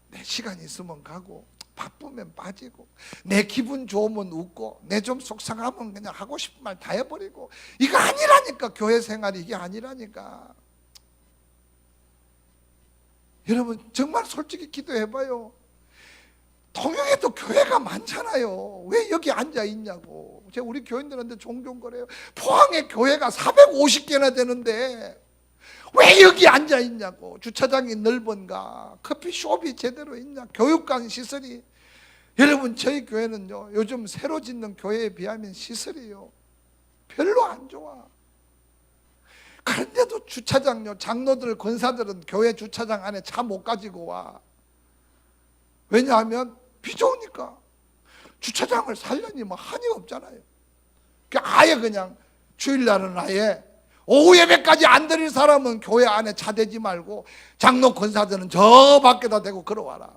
내 시간이 있으면 가고, 바쁘면 빠지고, 내 기분 좋으면 웃고, 내 좀 속상하면 그냥 하고 싶은 말 다 해버리고, 이거 아니라니까. 교회 생활이 이게 아니라니까. 여러분 정말 솔직히 기도해봐요. 통영에도 교회가 많잖아요. 왜 여기 앉아 있냐고. 제가 우리 교인들한테 종종 그래요. 포항에 교회가 450개나 되는데 왜 여기 앉아 있냐고. 주차장이 넓은가, 커피숍이 제대로 있냐, 교육관 시설이. 여러분 저희 교회는요, 요즘 새로 짓는 교회에 비하면 시설이요 별로 안 좋아. 그런데도 주차장요, 장로들 권사들은 교회 주차장 안에 차 못 가지고 와. 왜냐하면 비 좋으니까. 주차장을 살려니 뭐 한이 없잖아요. 그러니까 아예 그냥 주일날은 아예 오후 예배까지 안 드릴 사람은 교회 안에 차 대지 말고 장로 권사들은 저 밖에다 대고 걸어와라.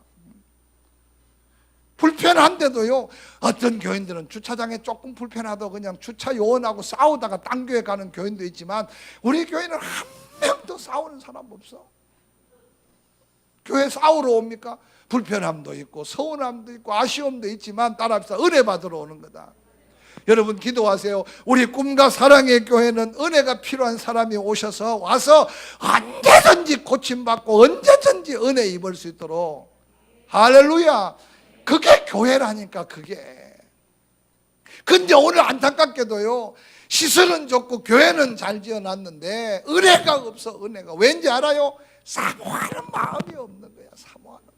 불편한데도요, 어떤 교인들은 주차장에 조금 불편하다고 그냥 주차 요원하고 싸우다가 딴 교회 가는 교인도 있지만 우리 교회는 한 명도 싸우는 사람 없어. 교회 싸우러 옵니까? 불편함도 있고 서운함도 있고 아쉬움도 있지만 따라합시다. 은혜 받으러 오는 거다. 여러분 기도하세요. 우리 꿈과 사랑의 교회는 은혜가 필요한 사람이 오셔서 와서 언제든지 고침받고 언제든지 은혜 입을 수 있도록. 할렐루야. 그게 교회라니까. 그게. 근데 오늘 안타깝게도요, 시설은 좋고 교회는 잘 지어놨는데 은혜가 없어. 은혜가. 왠지 알아요? 사모하는 마음이 없는 거야. 사모하는 마음.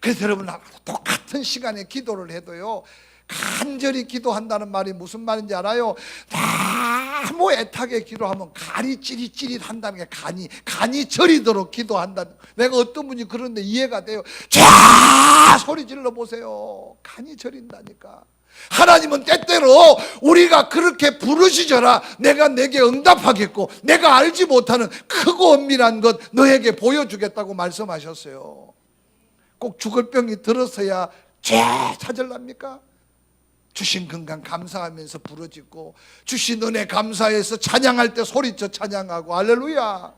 그래서 여러분 똑같은 시간에 기도를 해도요, 간절히 기도한다는 말이 무슨 말인지 알아요? 너무 애타게 기도하면 간이 찌릿찌릿한다는 게, 간이 저리도록 기도한다. 내가 어떤 분이 그런데 이해가 돼요. 쫙 소리 질러 보세요. 간이 저린다니까. 하나님은 때때로 우리가 그렇게 부르시져라 내가 내게 응답하겠고 내가 알지 못하는 크고 엄밀한 것 너에게 보여주겠다고 말씀하셨어요. 꼭 죽을 병이 들어서야 죄 찾으랍니까? 주신 건강 감사하면서 부르짖고 주신 은혜 감사해서 찬양할 때 소리쳐 찬양하고 할렐루야.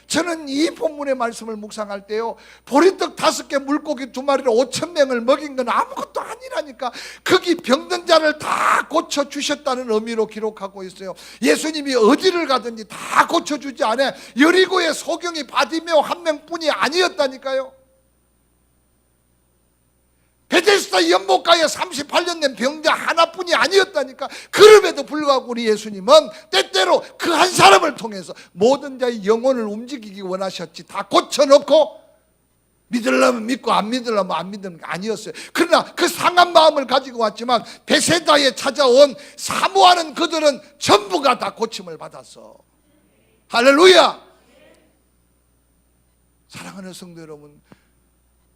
저는 이 본문의 말씀을 묵상할 때요, 보리떡 5개 물고기 2마리로 5,000명을 먹인 건 아무것도 아니라니까. 거기 병든 자를 다 고쳐주셨다는 의미로 기록하고 있어요. 예수님이 어디를 가든지 다 고쳐주지 않아. 여리고의 소경이 바디메오 1명뿐이 아니었다니까요. 베데스다 연못가에 38년 된 병자 하나뿐이 아니었다니까. 그럼에도 불구하고 우리 예수님은 때때로 그 한 사람을 통해서 모든 자의 영혼을 움직이기 원하셨지, 다 고쳐놓고 믿으려면 믿고 안 믿으려면 안 믿는 게 아니었어요. 그러나 그 상한 마음을 가지고 왔지만 베세다에 찾아온 사모하는 그들은 전부가 다 고침을 받았어. 할렐루야. 사랑하는 성도 여러분,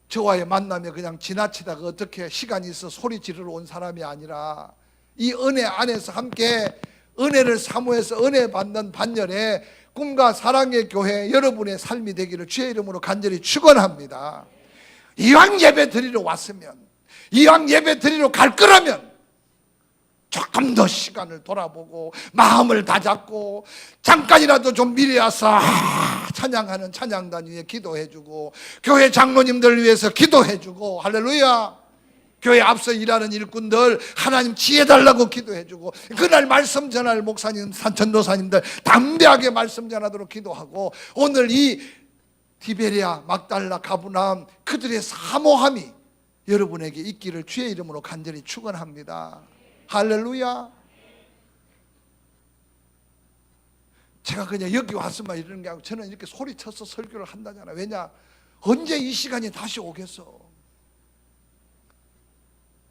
저와의 만남에 그냥 지나치다가 어떻게 시간이 있어 소리 지르러 온 사람이 아니라 이 은혜 안에서 함께 은혜를 사모해서 은혜 받는 반열에 꿈과 사랑의 교회 여러분의 삶이 되기를 주의 이름으로 간절히 축원합니다. 이왕 예배 드리러 왔으면, 이왕 예배 드리러 갈 거라면 조금 더 시간을 돌아보고 마음을 다잡고 잠깐이라도 좀 미리 와서 찬양하는 찬양단 위에 기도해주고 교회 장로님들 위해서 기도해주고 할렐루야. 교회 앞서 일하는 일꾼들 하나님 지혜 달라고 기도해주고 그날 말씀 전할 목사님, 전도사님들 담대하게 말씀 전하도록 기도하고 오늘 이 디베리아, 막달라, 가브나움 그들의 사모함이 여러분에게 있기를 주의 이름으로 간절히 축원합니다. 할렐루야. 제가 그냥 여기 왔으면 이러는 게 아니고 저는 이렇게 소리쳐서 설교를 한다잖아요. 왜냐? 언제 이 시간이 다시 오겠어?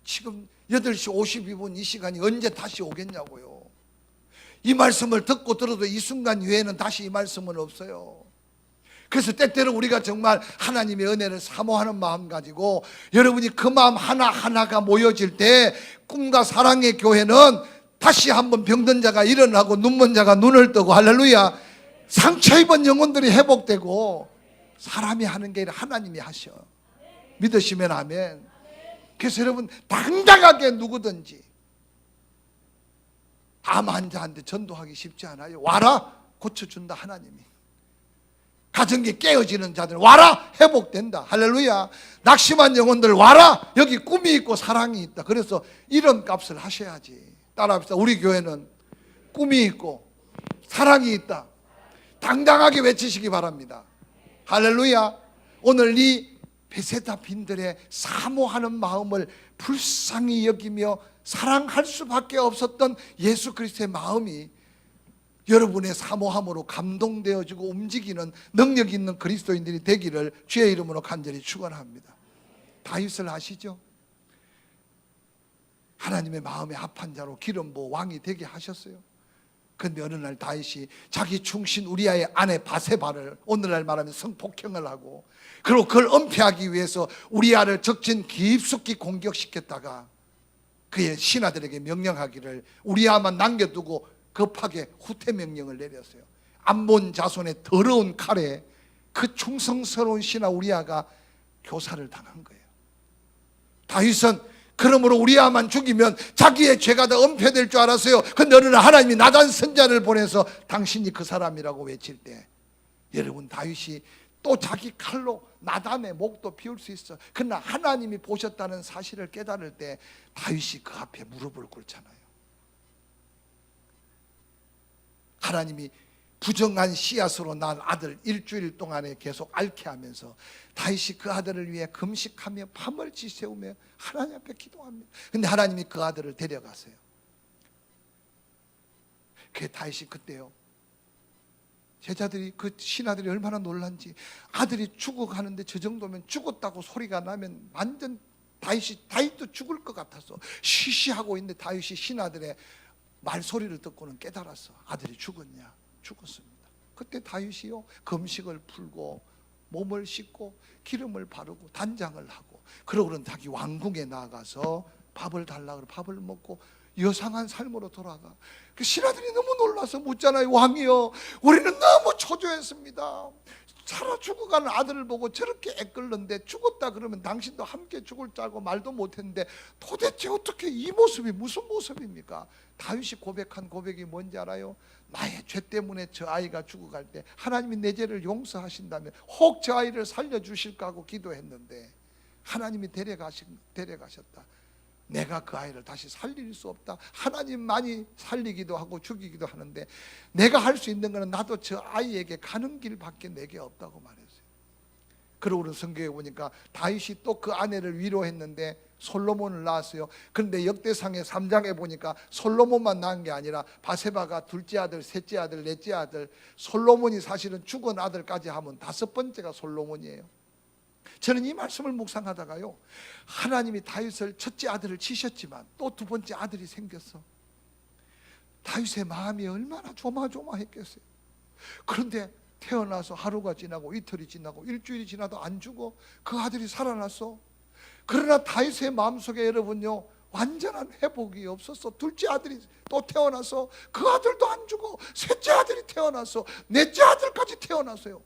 지금 8시 52분 이 시간이 언제 다시 오겠냐고요. 이 말씀을 듣고 들어도 이 순간 외에는 다시 이 말씀은 없어요. 그래서 때때로 우리가 정말 하나님의 은혜를 사모하는 마음 가지고 여러분이 그 마음 하나하나가 모여질 때 꿈과 사랑의 교회는 다시 한번 병든 자가 일어나고 눈먼 자가 눈을 뜨고 할렐루야. 상처 입은 영혼들이 회복되고 사람이 하는 게 아니라 하나님이 하셔. 믿으시면 아멘. 그래서 여러분 당당하게 누구든지 암 환자한테 전도하기 쉽지 않아요. 와라 고쳐준다 하나님이. 가정이 깨어지는 자들 와라 회복된다. 할렐루야. 낙심한 영혼들 와라 여기 꿈이 있고 사랑이 있다. 그래서 이런 값을 하셔야지. 따라합시다. 우리 교회는 꿈이 있고 사랑이 있다. 당당하게 외치시기 바랍니다. 할렐루야. 오늘 이 베세다 빈들의 사모하는 마음을 불쌍히 여기며 사랑할 수밖에 없었던 예수 그리스도의 마음이 여러분의 사모함으로 감동되어지고 움직이는 능력 있는 그리스도인들이 되기를 주의 이름으로 간절히 축원합니다. 다윗을 아시죠? 하나님의 마음에 합한 자로 기름 부어 왕이 되게 하셨어요. 그런데 어느 날 다윗이 자기 충신 우리아의 아내 바세바를 오늘날 말하면 성폭행을 하고 그리고 그걸 은폐하기 위해서 우리아를 적진 깊숙이 공격시켰다가 그의 신하들에게 명령하기를 우리아만 남겨두고 급하게 후퇴 명령을 내렸어요. 암몬 자손의 더러운 칼에 그 충성스러운 신하 우리아가 교사를 당한 거예요. 다윗은 그러므로 우리아만 죽이면 자기의 죄가 다 은폐될 줄 알았어요. 그런데 어느 날 하나님이 나단 선자를 보내서 당신이 그 사람이라고 외칠 때 여러분 다윗이 또 자기 칼로 나단의 목도 비울 수 있어. 그러나 하나님이 보셨다는 사실을 깨달을 때 다윗이 그 앞에 무릎을 꿇잖아요. 하나님이 부정한 씨앗으로 난 아들 일주일 동안에 계속 앓게 하면서 다윗이 그 아들을 위해 금식하며 밤을 지새우며 하나님 앞에 기도합니다. 근데 하나님이 그 아들을 데려가세요. 그 다윗이 그때요 제자들이 그 신하들이 얼마나 놀란지 아들이 죽어가는데 저 정도면 죽었다고 소리가 나면 완전 다윗도 죽을 것 같아서 쉬쉬하고 있는데 다윗이 신하들의 말소리를 듣고는 깨달았어. 아들이 죽었냐? 죽었습니다. 그때 다윗이요 금식을 풀고 몸을 씻고 기름을 바르고 단장을 하고 그러고는 자기 왕궁에 나가서 밥을 달라 그래. 밥을 먹고 여상한 삶으로 돌아가. 그 신하들이 너무 놀라서 묻잖아요. 왕이여, 우리는 너무 초조했습니다. 살아 죽어가는 아들을 보고 저렇게 애끓는데, 죽었다 그러면 당신도 함께 죽을 줄 알고 말도 못했는데 도대체 어떻게 이 모습이 무슨 모습입니까? 다윗이 고백한 고백이 뭔지 알아요? 나의 죄 때문에 저 아이가 죽어갈 때 하나님이 내 죄를 용서하신다면 혹 저 아이를 살려주실까 하고 기도했는데 하나님이 데려가셨다. 내가 그 아이를 다시 살릴 수 없다. 하나님만이 살리기도 하고 죽이기도 하는데 내가 할 수 있는 것은 나도 저 아이에게 가는 길밖에 내게 없다고 말했어요. 그러고는 성경에 보니까 다윗이 또 그 아내를 위로했는데 솔로몬을 낳았어요. 그런데 역대상의 3장에 보니까 솔로몬만 낳은 게 아니라 바세바가 둘째 아들, 셋째 아들, 넷째 아들, 솔로몬이 사실은 죽은 아들까지 하면 5번째가 솔로몬이에요. 저는 이 말씀을 묵상하다가요, 하나님이 다윗을 첫째 아들을 치셨지만 또 두 번째 아들이 생겼어. 다윗의 마음이 얼마나 조마조마했겠어요. 그런데 태어나서 하루가 지나고 이틀이 지나고 일주일이 지나도 안 죽어. 그 아들이 살아났어. 그러나 다윗의 마음속에 여러분요, 완전한 회복이 없었어. 둘째 아들이 또 태어나서 그 아들도 안 죽어. 셋째 아들이 태어나서 넷째 아들까지 태어났어요.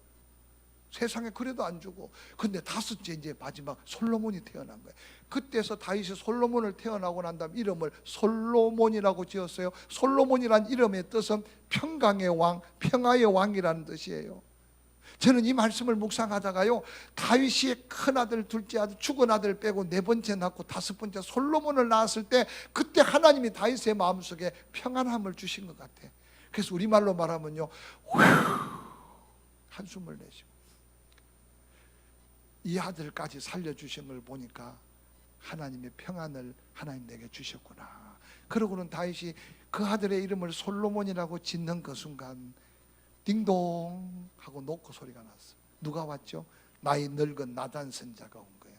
세상에 그래도 안 주고. 근데 다섯째 이제 마지막 솔로몬이 태어난 거예요. 그때서 다윗이 솔로몬을 태어나고 난 다음 이름을 솔로몬이라고 지었어요. 솔로몬이란 이름의 뜻은 평강의 왕, 평화의 왕이라는 뜻이에요. 저는 이 말씀을 묵상하다가요, 다윗이 큰아들, 둘째 아들, 죽은 아들 빼고 네 번째 낳고 다섯 번째 솔로몬을 낳았을 때 그때 하나님이 다윗의 마음속에 평안함을 주신 것 같아. 그래서 우리말로 말하면요, 한숨을 내쉬고 이 아들까지 살려주신 걸 보니까 하나님의 평안을 하나님 내게 주셨구나. 그러고는 다윗이 그 아들의 이름을 솔로몬이라고 짓는 그 순간 딩동 하고 놓고 소리가 났어. 누가 왔죠? 나이 늙은 나단 선자가 온 거야.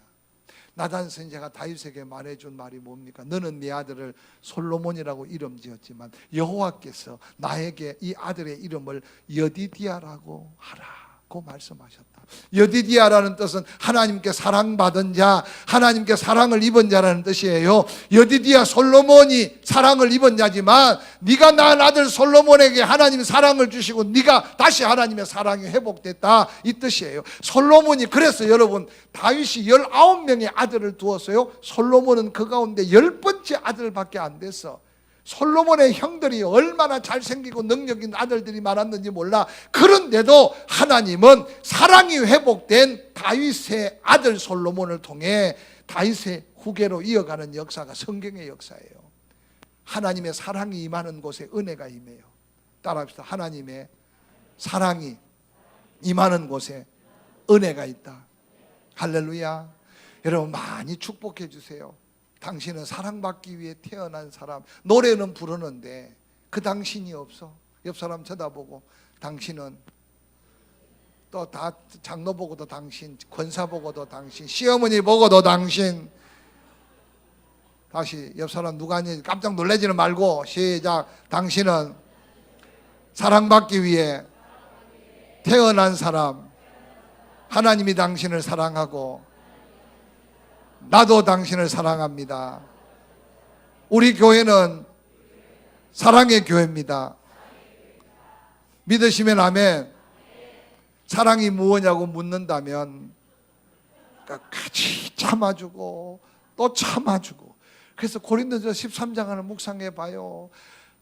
나단 선자가 다윗에게 말해준 말이 뭡니까? 너는 네 아들을 솔로몬이라고 이름 지었지만 여호와께서 나에게 이 아들의 이름을 여디디아라고 하라고 말씀하셨다. 여디디아라는 뜻은 하나님께 사랑받은 자, 하나님께 사랑을 입은 자라는 뜻이에요. 여디디아, 솔로몬이 사랑을 입은 자지만 네가 낳은 아들 솔로몬에게 하나님이 사랑을 주시고 네가 다시 하나님의 사랑이 회복됐다, 이 뜻이에요. 솔로몬이, 그래서 여러분 다윗이 19명의 아들을 두었어요. 솔로몬은 그 가운데 10번째 아들밖에 안 됐어. 솔로몬의 형들이 얼마나 잘생기고 능력 있는 아들들이 많았는지 몰라. 그런데도 하나님은 사랑이 회복된 다윗의 아들 솔로몬을 통해 다윗의 후계로 이어가는 역사가 성경의 역사예요. 하나님의 사랑이 임하는 곳에 은혜가 임해요. 따라합시다. 하나님의 사랑이 임하는 곳에 은혜가 있다. 할렐루야. 여러분 많이 축복해 주세요. 당신은 사랑받기 위해 태어난 사람. 노래는 부르는데 그 당신이 없어. 옆 사람 쳐다보고 당신은 또 다 장로 보고도 당신, 권사 보고도 당신, 시어머니 보고도 당신. 다시 옆 사람 누가 아닌지 깜짝 놀라지는 말고 시작. 당신은 사랑받기 위해 태어난 사람. 하나님이 당신을 사랑하고 나도 당신을 사랑합니다. 우리 교회는 사랑의 교회입니다. 믿으시면 아멘. 사랑이 무엇냐고 묻는다면 같이 참아주고 또 참아주고. 그래서 고린도전서 13장을 묵상해 봐요.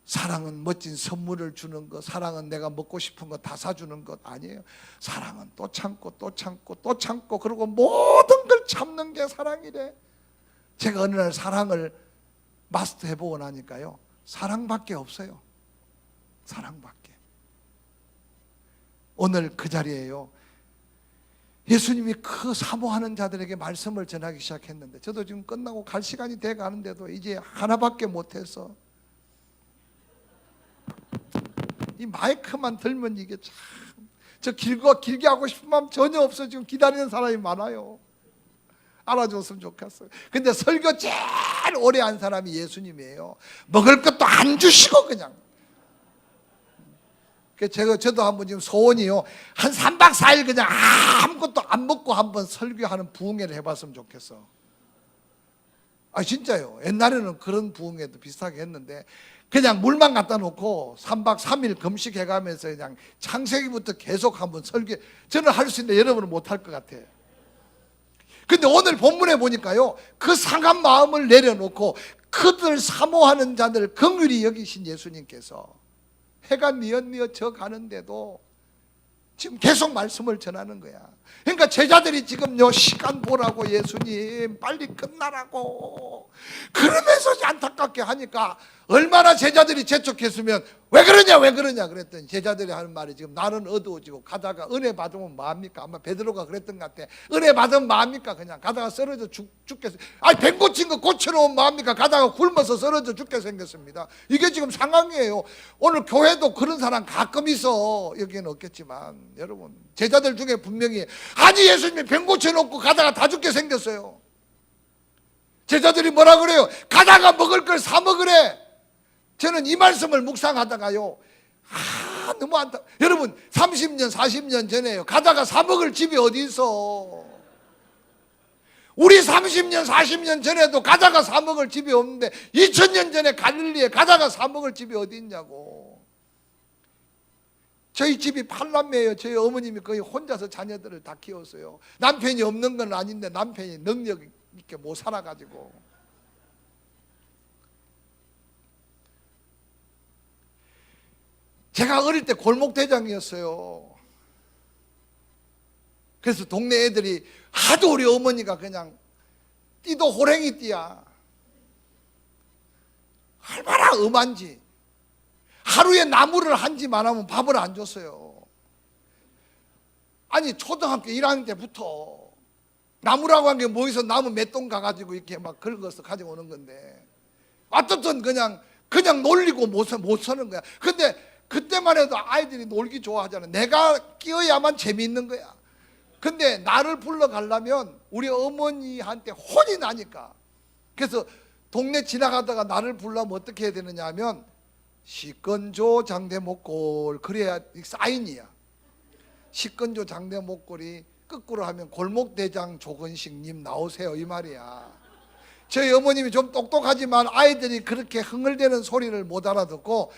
사랑은 멋진 선물을 주는 것, 사랑은 내가 먹고 싶은 거 다 사주는 것 아니에요. 사랑은 또 참고 또 참고 또 참고, 그리고 모든 걸 참는 게 사랑이래. 제가 어느 날 사랑을 마스터해보고 나니까요, 사랑밖에 없어요. 사랑밖에. 오늘 그 자리에요, 예수님이 그 사모하는 자들에게 말씀을 전하기 시작했는데 저도 지금 끝나고 갈 시간이 돼 가는데도 이제 하나밖에 못해서 이 마이크만 들면 이게 참, 저 길게 하고 싶은 마음 전혀 없어. 지금 기다리는 사람이 많아요. 알아줬으면 좋겠어요. 근데 설교 제일 오래 한 사람이 예수님이에요. 먹을 것도 안 주시고 그냥. 저도 한번 지금 소원이요, 한 3박 4일 그냥 아무것도 안 먹고 한번 설교하는 부흥회를 해봤으면 좋겠어. 진짜요. 옛날에는 그런 부흥회도 비슷하게 했는데 그냥 물만 갖다 놓고 3박 3일 금식해가면서 그냥 창세기부터 계속 한번 설계. 저는 할 수 있는데 여러분은 못할 것 같아요. 근데 오늘 본문에 보니까요, 그 상한 마음을 내려놓고 그들 사모하는 자들 긍휼히 여기신 예수님께서 해가 뉘엿뉘엿 져 가는데도 지금 계속 말씀을 전하는 거야. 그러니까 제자들이 지금요, 시간 보라고, 예수님 빨리 끝나라고 그러면서 안타깝게 하니까 얼마나 제자들이 재촉했으면 왜 그러냐 그랬더니 제자들이 하는 말이 지금 날은 어두워지고 가다가 은혜 받으면 뭐합니까? 아마 베드로가 그랬던 것 같아. 은혜 받으면 뭐합니까? 그냥 가다가 쓰러져 죽겠어요. 뱀 고친 거 고쳐놓으면 뭐합니까? 가다가 굶어서 쓰러져 죽게 생겼습니다. 이게 지금 상황이에요. 오늘 교회도 그런 사람 가끔 있어. 여기는 없겠지만 여러분, 제자들 중에 분명히 아니 예수님이 뱀 고쳐놓고 가다가 다 죽게 생겼어요. 제자들이 뭐라 그래요? 가다가 먹을 걸 사 먹으래. 저는 이 말씀을 묵상하다가요, 너무 여러분 30년 40년 전에요, 가다가 사 먹을 집이 어디 있어? 우리 30년 40년 전에도 가다가 사 먹을 집이 없는데 2000년 전에 갈릴리에 가다가 사 먹을 집이 어디 있냐고. 저희 집이 8남매예요. 저희 어머님이 거의 혼자서 자녀들을 다 키웠어요. 남편이 없는 건 아닌데 남편이 능력 있게 못 살아가지고. 제가 어릴 때 골목대장이었어요. 그래서 동네 애들이 하도 우리 어머니가 그냥 띠도 호랭이 띠야. 얼마나 엄한지. 하루에 나무를 한 집만 하면 밥을 안 줬어요. 아니 초등학교 1학년 때부터 나무라고 한 게 뭐 있어? 나무 몇 동 가가지고 이렇게 막 긁어서 가져오는 건데 어떻든 그냥 놀리고 못 서는 거야. 근데 그때만 해도 아이들이 놀기 좋아하잖아. 내가 끼어야만 재미있는 거야. 근데 나를 불러가려면 우리 어머니한테 혼이 나니까. 그래서 동네 지나가다가 나를 불러면 어떻게 해야 되느냐 하면 시건조 장대목골, 그래야 사인이야. 시건조 장대목골이 거꾸로 하면 골목대장 조건식님 나오세요 이 말이야. 저희 어머님이 좀 똑똑하지만 아이들이 그렇게 흥얼대는 소리를 못 알아듣고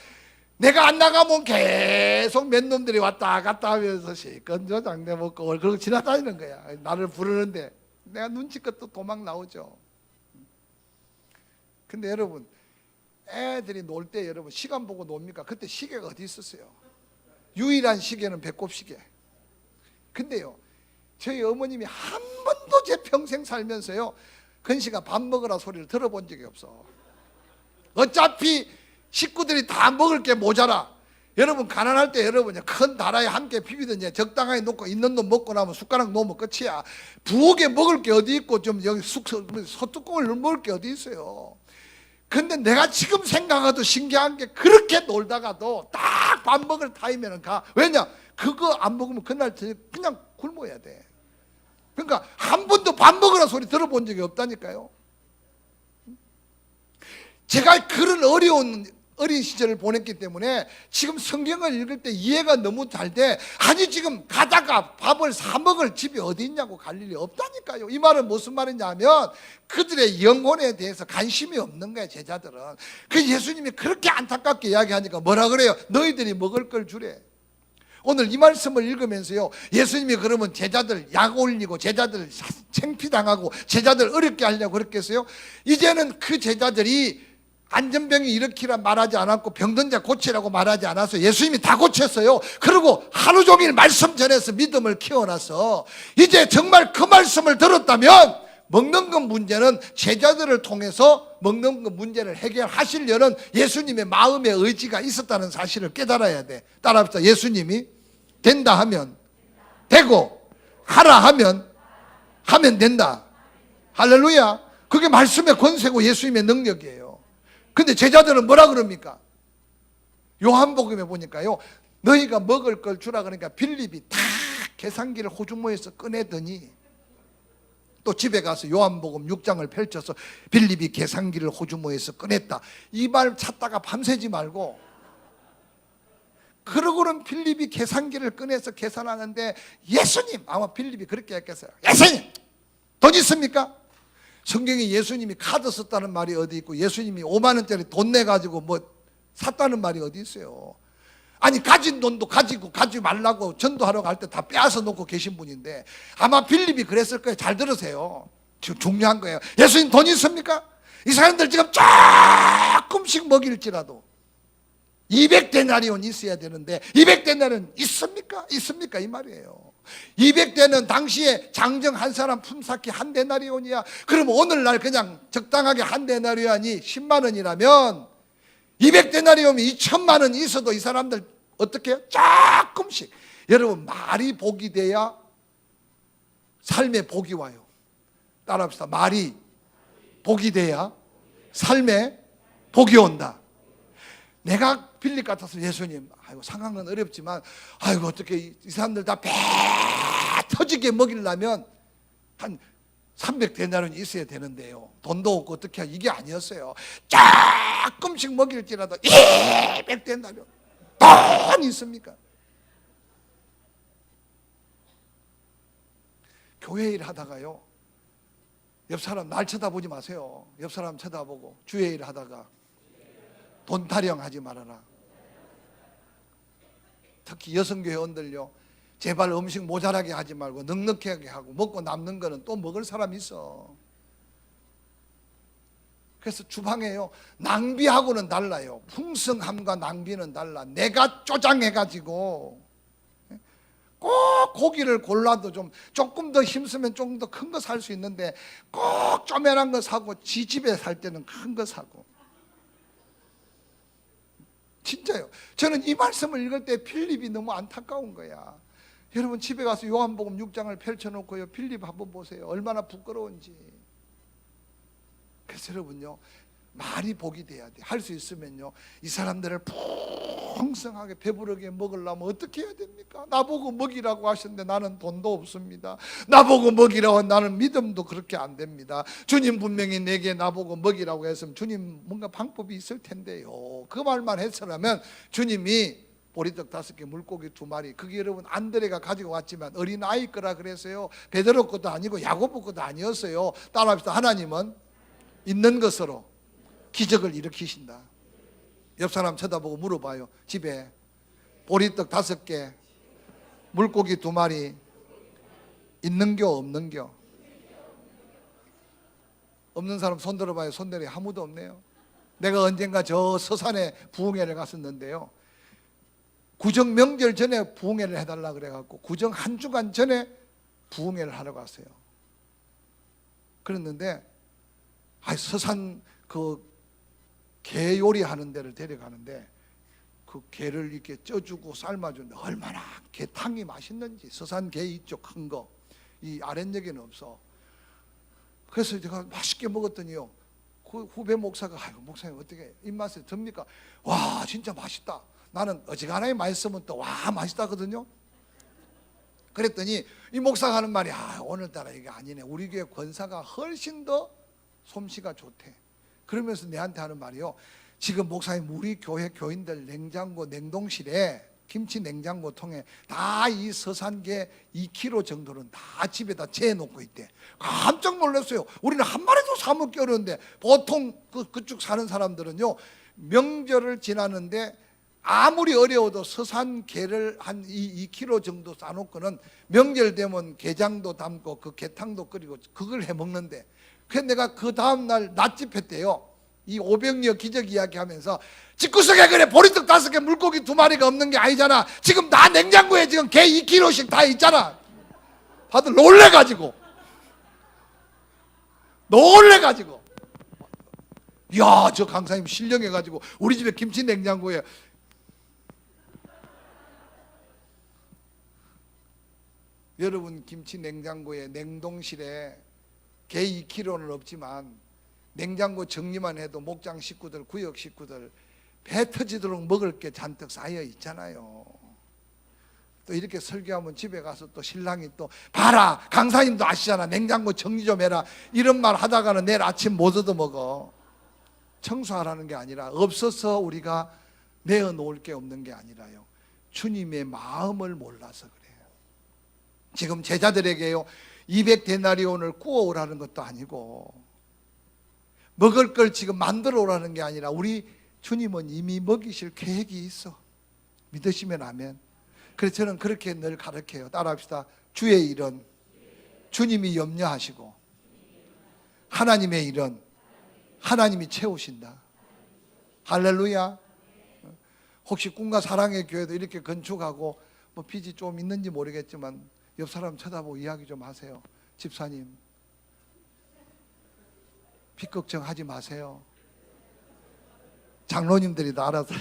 내가 안 나가면 계속 몇 놈들이 왔다 갔다 하면서 시건조 장대목골 그러고 지나다니는 거야. 나를 부르는데 내가 눈치껏 또 도망 나오죠. 근데 여러분, 애들이 놀 때 여러분 시간 보고 놉니까? 그때 시계가 어디 있었어요? 유일한 시계는 배꼽 시계. 근데요, 저희 어머님이 한 번도 제 평생 살면서요, 근시가 밥 먹으라 소리를 들어본 적이 없어. 어차피 식구들이 다 먹을 게 모자라. 여러분 가난할 때 여러분 큰 다라에 함께 비비든지 적당하게 놓고 있는 놈 먹고 나면 숟가락 놓으면 끝이야. 부엌에 먹을 게 어디 있고 좀 여기 소뚜껑을 먹을 게 어디 있어요. 근데 내가 지금 생각해도 신기한 게 그렇게 놀다가도 딱 밥 먹을 타임에는 가. 왜냐? 그거 안 먹으면 그날 그냥 굶어야 돼. 그러니까 한 번도 밥 먹으라 소리 들어본 적이 없다니까요. 제가 그런 어린 시절을 보냈기 때문에 지금 성경을 읽을 때 이해가 너무 잘 돼. 아니 지금 가다가 밥을 사 먹을 집이 어디 있냐고, 갈릴리 없다니까요. 이 말은 무슨 말이냐면 그들의 영혼에 대해서 관심이 없는 거야 제자들은. 그 예수님이 그렇게 안타깝게 이야기하니까 뭐라 그래요? 너희들이 먹을 걸 주래. 오늘 이 말씀을 읽으면서요, 예수님이 그러면 제자들 약 올리고 제자들 창피당하고 제자들 어렵게 하려고 그랬겠어요? 이제는 그 제자들이 안전병이 일으키라 말하지 않았고 병든 자 고치라고 말하지 않아서 예수님이 다 고쳤어요. 그리고 하루 종일 말씀 전해서 믿음을 키워놔서 이제 정말 그 말씀을 들었다면 먹는 것 문제는 제자들을 통해서 먹는 것 문제를 해결하시려는 예수님의 마음의 의지가 있었다는 사실을 깨달아야 돼. 따라합시다. 예수님이 된다 하면 되고 하라 하면 된다. 할렐루야. 그게 말씀의 권세고 예수님의 능력이에요. 근데 제자들은 뭐라 그럽니까? 요한복음에 보니까요, 너희가 먹을 걸 주라 그러니까 빌립이 탁 계산기를 호주머니에서 꺼내더니 또 집에 가서 요한복음 6장을 펼쳐서 빌립이 계산기를 호주머니에서 꺼냈다. 이 말 찾다가 밤새지 말고, 그러고는 빌립이 계산기를 꺼내서 계산하는데 예수님, 아마 빌립이 그렇게 했겠어요. 예수님 돈 있습니까? 성경에 예수님이 카드 썼다는 말이 어디 있고 예수님이 5만 원짜리 돈 내가지고 뭐 샀다는 말이 어디 있어요. 아니 가진 돈도 가지고 가지 말라고 전도하러 갈 때 다 빼앗아 놓고 계신 분인데 아마 빌립이 그랬을 거예요. 잘 들으세요. 지금 중요한 거예요. 예수님 돈 있습니까? 이 사람들 지금 조금씩 먹일지라도 200데나리온 있어야 되는데 200데나리온 있습니까? 있습니까? 이 말이에요. 200대는 당시에 장정 한 사람 품삯이 한 데나리온이야. 그럼 오늘날 그냥 적당하게 한 데나리온이 10만 원이라면 200데나리온이 2천만 원이 있어도 이 사람들 어떻게 해요? 조금씩. 여러분 말이 복이 돼야 삶에 복이 와요. 따라합시다. 말이 복이 돼야 삶에 복이 온다. 내가 빌립 같아서 예수님, 아이고 상황은 어렵지만, 아이고 어떻게 이 사람들 다 배 터지게 먹이려면 한 300데나리온이 있어야 되는데요. 돈도 없고 어떻게 이게 아니었어요. 조금씩 먹일지라도 200데나리온 돈 있습니까? 교회 일 하다가요. 옆 사람 날 쳐다보지 마세요. 옆 사람 쳐다보고 주의 일 하다가 돈 타령하지 말아라. 특히 여성교회원들요. 제발 음식 모자라게 하지 말고 넉넉하게 하고 먹고 남는 거는 또 먹을 사람이 있어. 그래서 주방에요. 낭비하고는 달라요. 풍성함과 낭비는 달라. 내가 쪼장해가지고 꼭 고기를 골라도 조금 더 힘쓰면 조금 더 큰 거 살 수 있는데 꼭 쪼매난 거 사고 지 집에 살 때는 큰 거 사고. 진짜요. 저는 이 말씀을 읽을 때 필립이 너무 안타까운 거야. 여러분 집에 가서 요한복음 6장을 펼쳐놓고요. 필립 한번 보세요. 얼마나 부끄러운지. 그래서 여러분요. 말이 복이 돼야 돼. 할 수 있으면요. 이 사람들을 풍성하게 배부르게 먹으려면 어떻게 해야 됩니까? 나보고 먹이라고 하셨는데 나는 돈도 없습니다. 나보고 먹이라고 나는 믿음도 그렇게 안 됩니다. 주님 분명히 내게 나보고 먹이라고 했으면 주님 뭔가 방법이 있을 텐데요. 그 말만 했으라면 주님이 보리떡 5개 물고기 2마리 그게 여러분 안드레가 가지고 왔지만 어린아이 거라 그랬어요. 베드로 것도 아니고 야고보 것도 아니었어요. 따라합시다. 하나님은 있는 것으로 기적을 일으키신다. 옆 사람 쳐다보고 물어봐요. 집에 보리떡 5개 물고기 2마리 있는겨 없는겨? 없는 사람 손 들어봐요. 손 들어. 아무도 없네요. 내가 언젠가 저 서산에 부흥회를 갔었는데요. 구정 명절 전에 부흥회를 해달라 그래갖고 구정 한 주간 전에 부흥회를 하러 갔어요. 그랬는데 서산 그 게 요리하는 데를 데려가는데 그 게를 이렇게 쪄주고 삶아주는데 얼마나 게탕이 맛있는지. 서산 게 있죠. 큰 거. 이 아랫역에는 없어. 그래서 제가 맛있게 먹었더니요. 그 후배 목사가 아이고 목사님 어떻게 입맛에 듭니까? 와 진짜 맛있다. 나는 어지간하게 맛있으면 또 와 맛있다거든요. 그랬더니 이 목사가 하는 말이 오늘따라 이게 아니네. 우리 교회 권사가 훨씬 더 솜씨가 좋대. 그러면서 내한테 하는 말이요. 지금 목사님 우리 교회 교인들 냉장고 냉동실에 김치 냉장고 통에 다 이 서산게 2kg 정도는 다 집에다 재놓고 있대. 깜짝 놀랐어요. 우리는 한 마리도 사 먹기 어려운데 보통 그쪽 사는 사람들은요 명절을 지나는데 아무리 어려워도 서산게를 한 2kg 정도 싸놓고는 명절 되면 게장도 담고 그 게탕도 끓이고 그걸 해 먹는데, 그래서 내가 그 다음날 낮집했대요. 이 500여 기적 이야기하면서 집구석에 그래 보리떡 5개 물고기 2마리가 없는 게 아니잖아. 지금 나 냉장고에 지금 게 2kg씩 다 있잖아. 다들 놀래가지고 이야 저 강사님 신령해가지고 우리 집에 김치 냉장고에 여러분 김치 냉장고에 냉동실에 게 2kg는 없지만 냉장고 정리만 해도 목장 식구들 구역 식구들 배 터지도록 먹을 게 잔뜩 쌓여 있잖아요. 또 이렇게 설교하면 집에 가서 또 신랑이 또 봐라 강사님도 아시잖아 냉장고 정리 좀 해라 이런 말 하다가는 내일 아침 못 얻어먹어. 청소하라는 게 아니라 없어서 우리가 내어놓을 게 없는 게 아니라요 주님의 마음을 몰라서 그래요. 지금 제자들에게요 200데나리온을 구워오라는 것도 아니고 먹을 걸 지금 만들어 오라는 게 아니라 우리 주님은 이미 먹이실 계획이 있어. 믿으시면 아멘. 그래서 저는 그렇게 늘 가르쳐요. 따라합시다. 주의 일은 주님이 염려하시고 하나님의 일은 하나님이 채우신다. 할렐루야. 혹시 꿈과 사랑의 교회도 이렇게 건축하고 뭐 빚이 좀 있는지 모르겠지만 옆 사람 쳐다보고 이야기 좀 하세요. 집사님, 빚 걱정하지 마세요. 장로님들이 다 알아서.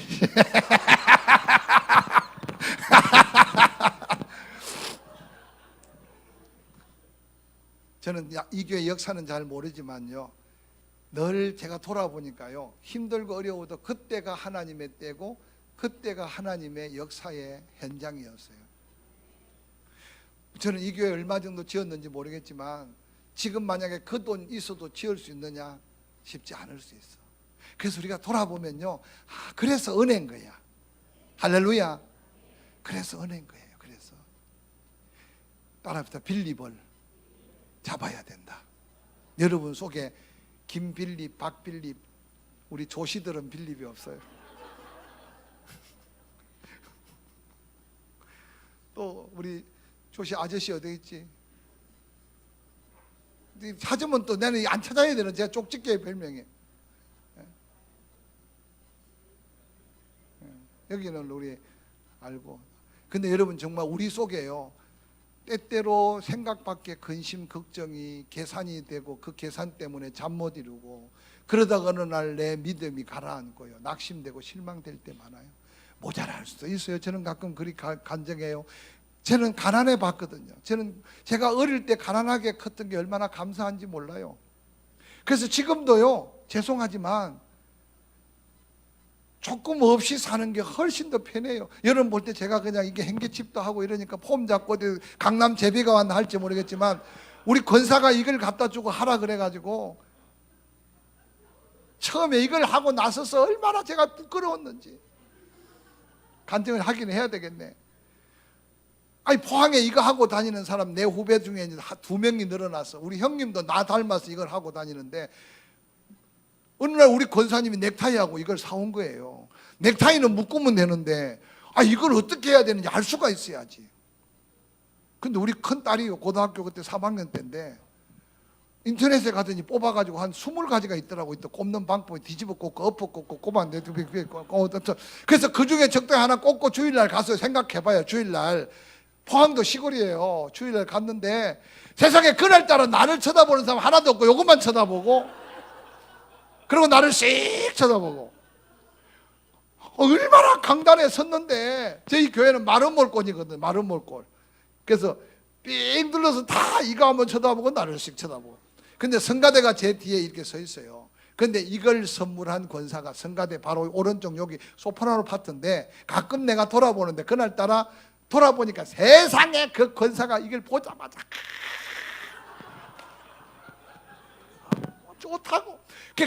저는 이 교회 역사는 잘 모르지만요, 늘 제가 돌아보니까요, 힘들고 어려워도 그때가 하나님의 때고 그때가 하나님의 역사의 현장이었어요. 저는 이 교회 얼마 정도 지었는지 모르겠지만 지금 만약에 그 돈 있어도 지을 수 있느냐? 쉽지 않을 수 있어. 그래서 우리가 돌아보면요, 그래서 은혜인 거야. 할렐루야. 그래서 은혜인 거예요. 그래서 따라합시다. 빌립을 잡아야 된다. 여러분 속에 김빌립, 박빌립, 우리 조씨들은 빌립이 없어요. 또 우리 조씨 아저씨 어디 있지? 찾으면 또 나는 안 찾아야 되는 제가 쪽집게의 별명이에요. 여기는 우리 알고. 근데 여러분 정말 우리 속에요, 때때로 생각밖에 근심 걱정이 계산이 되고 그 계산 때문에 잠 못 이루고 그러다가 어느 날 내 믿음이 가라앉고요, 낙심되고 실망될 때 많아요. 모자랄 수도 있어요. 저는 가끔 그리 간증해요. 저는 가난해 봤거든요. 제가 어릴 때 가난하게 컸던 게 얼마나 감사한지 몰라요. 그래서 지금도요, 죄송하지만 조금 없이 사는 게 훨씬 더 편해요. 여러분 볼 때 제가 그냥 이게 행개칩도 하고 이러니까 폼 잡고 어디 강남 제비가 왔나 할지 모르겠지만 우리 권사가 이걸 갖다 주고 하라 그래가지고 처음에 이걸 하고 나서서 얼마나 제가 부끄러웠는지 간증을 하긴 해야 되겠네. 아니 포항에 이거 하고 다니는 사람 내 후배 중에 이제 2명이 늘어났어. 우리 형님도 나 닮아서 이걸 하고 다니는데 어느 날 우리 권사님이 넥타이하고 이걸 사온 거예요. 넥타이는 묶으면 되는데 이걸 어떻게 해야 되는지 알 수가 있어야지. 근데 우리 큰 딸이 고등학교 그때 3학년 때인데 인터넷에 가더니 뽑아가지고 한 20가지가 있더라고. 또 꼽는 방법이 뒤집어 꽂고 엎어 꽂고 꼽았는데 그래서 그 중에 적당히 하나 꽂고 주일날 가서 생각해봐요. 주일날 포항도 시골이에요. 주일날 갔는데 세상에 그날따라 나를 쳐다보는 사람 하나도 없고 요것만 쳐다보고 그리고 나를 씩 쳐다보고 얼마나 강단에 섰는데 저희 교회는 마름몰골이거든. 마름몰골. 그래서 삥 둘러서 다 이거 한번 쳐다보고 나를 씩 쳐다보고. 근데 성가대가 제 뒤에 이렇게 서 있어요. 근데 이걸 선물한 권사가 성가대 바로 오른쪽 여기 소프라노 파트인데 가끔 내가 돌아보는데 그날따라 돌아보니까 세상에 그 권사가 이걸 보자마자 좋다고.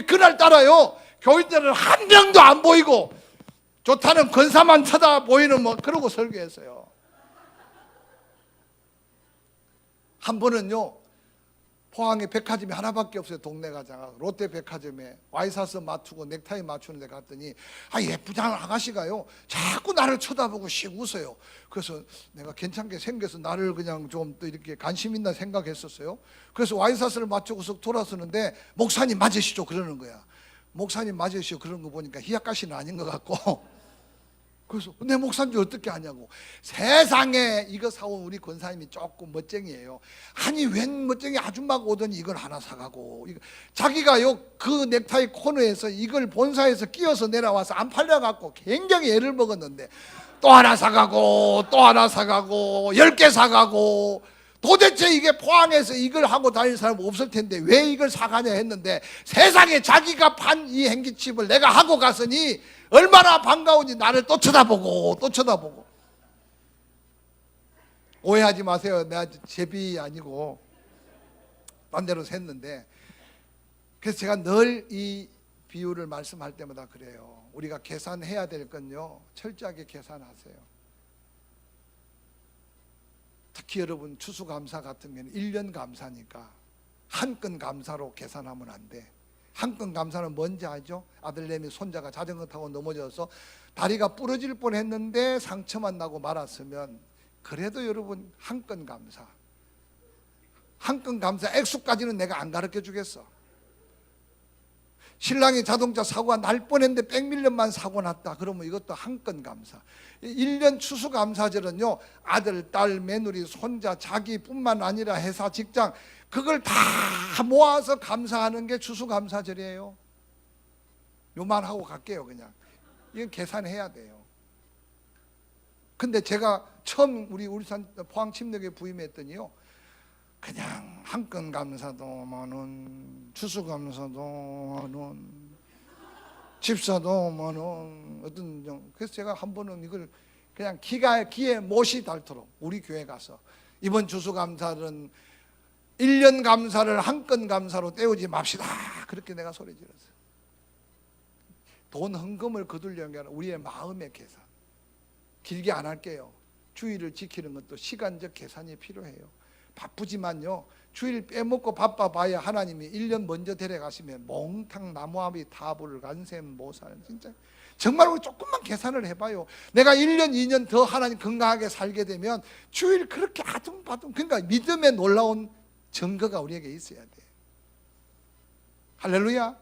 그날따라요 교인들은 한 명도 안 보이고 좋다는 권사만 쳐다보이는 뭐 그러고 설교했어요. 한 번은요 포항에 백화점이 하나밖에 없어요. 동네가 작아. 롯데 백화점에 와이셔츠 맞추고 넥타이 맞추는 데 갔더니 예쁘장 아가씨가요 자꾸 나를 쳐다보고 씩 웃어요. 그래서 내가 괜찮게 생겨서 나를 그냥 좀 또 이렇게 관심 있나 생각했었어요. 그래서 와이셔츠를 맞추고서 돌아서는데 목사님 맞으시죠 그러는 거야. 목사님 맞으시죠 그런 거 보니까 희약가시는 아닌 것 같고 그래서 내 목사인지 어떻게 아냐고. 세상에 이거 사온 우리 권사님이 조금 멋쟁이에요. 아니 웬 멋쟁이 아줌마가 오더니 이걸 하나 사가고 자기가요 그 넥타이 코너에서 이걸 본사에서 끼워서 내려와서 안 팔려갖고 굉장히 애를 먹었는데 또 하나 사가고 또 하나 사가고 10개 사가고 도대체 이게 포항에서 이걸 하고 다니는 사람 없을 텐데 왜 이걸 사가냐 했는데 세상에 자기가 판 이 행기칩을 내가 하고 갔으니 얼마나 반가운지 나를 또 쳐다보고 또 쳐다보고. 오해하지 마세요. 내가 제비 아니고 딴 데로 샜는데 그래서 제가 늘 이 비유를 말씀할 때마다 그래요. 우리가 계산해야 될 건요 철저하게 계산하세요. 특히 여러분 추수감사 같은 경우는 1년 감사니까 한 건 감사로 계산하면 안 돼. 한 건 감사는 뭔지 알죠? 아들내미 손자가 자전거 타고 넘어져서 다리가 부러질 뻔했는데 상처만 나고 말았으면, 그래도 여러분 한 건 감사, 한 건 감사 액수까지는 내가 안 가르쳐 주겠어. 신랑이 자동차 사고가 날 뻔했는데 백밀런만 사고 났다 그러면 이것도 한 건 감사. 1년 추수감사절은요, 아들, 딸, 며느리, 손자, 자기뿐만 아니라 회사, 직장, 그걸 다 모아서 감사하는 게 추수감사절이에요. 요만 하고 갈게요. 그냥 이건 계산해야 돼요. 근데 제가 처음 우리 울산 포항침례교회 부임했더니요, 그냥 한 건 감사도 만원, 추수감사도 만원, 집사도 만원, 어떤. 그래서 제가 한 번은 이걸 그냥 귀에 못이 닳도록 우리 교회 가서 이번 추수감사는 1년 감사를 한 건 감사로 때우지 맙시다, 그렇게 내가 소리 질렀어요. 돈 헌금을 거두려는 게 아니라 우리의 마음의 계산. 길게 안 할게요. 주일을 지키는 것도 시간적 계산이 필요해요. 바쁘지만요, 주일 빼먹고 바빠봐야 하나님이 1년 먼저 데려가시면 몽탕 나무아비 타불 간샘 모살. 진짜 정말 우리 조금만 계산을 해봐요. 내가 1년 2년 더 하나님 건강하게 살게 되면 주일 그렇게 아둥바둥, 그러니까 믿음의 놀라운 증거가 우리에게 있어야 돼. 할렐루야.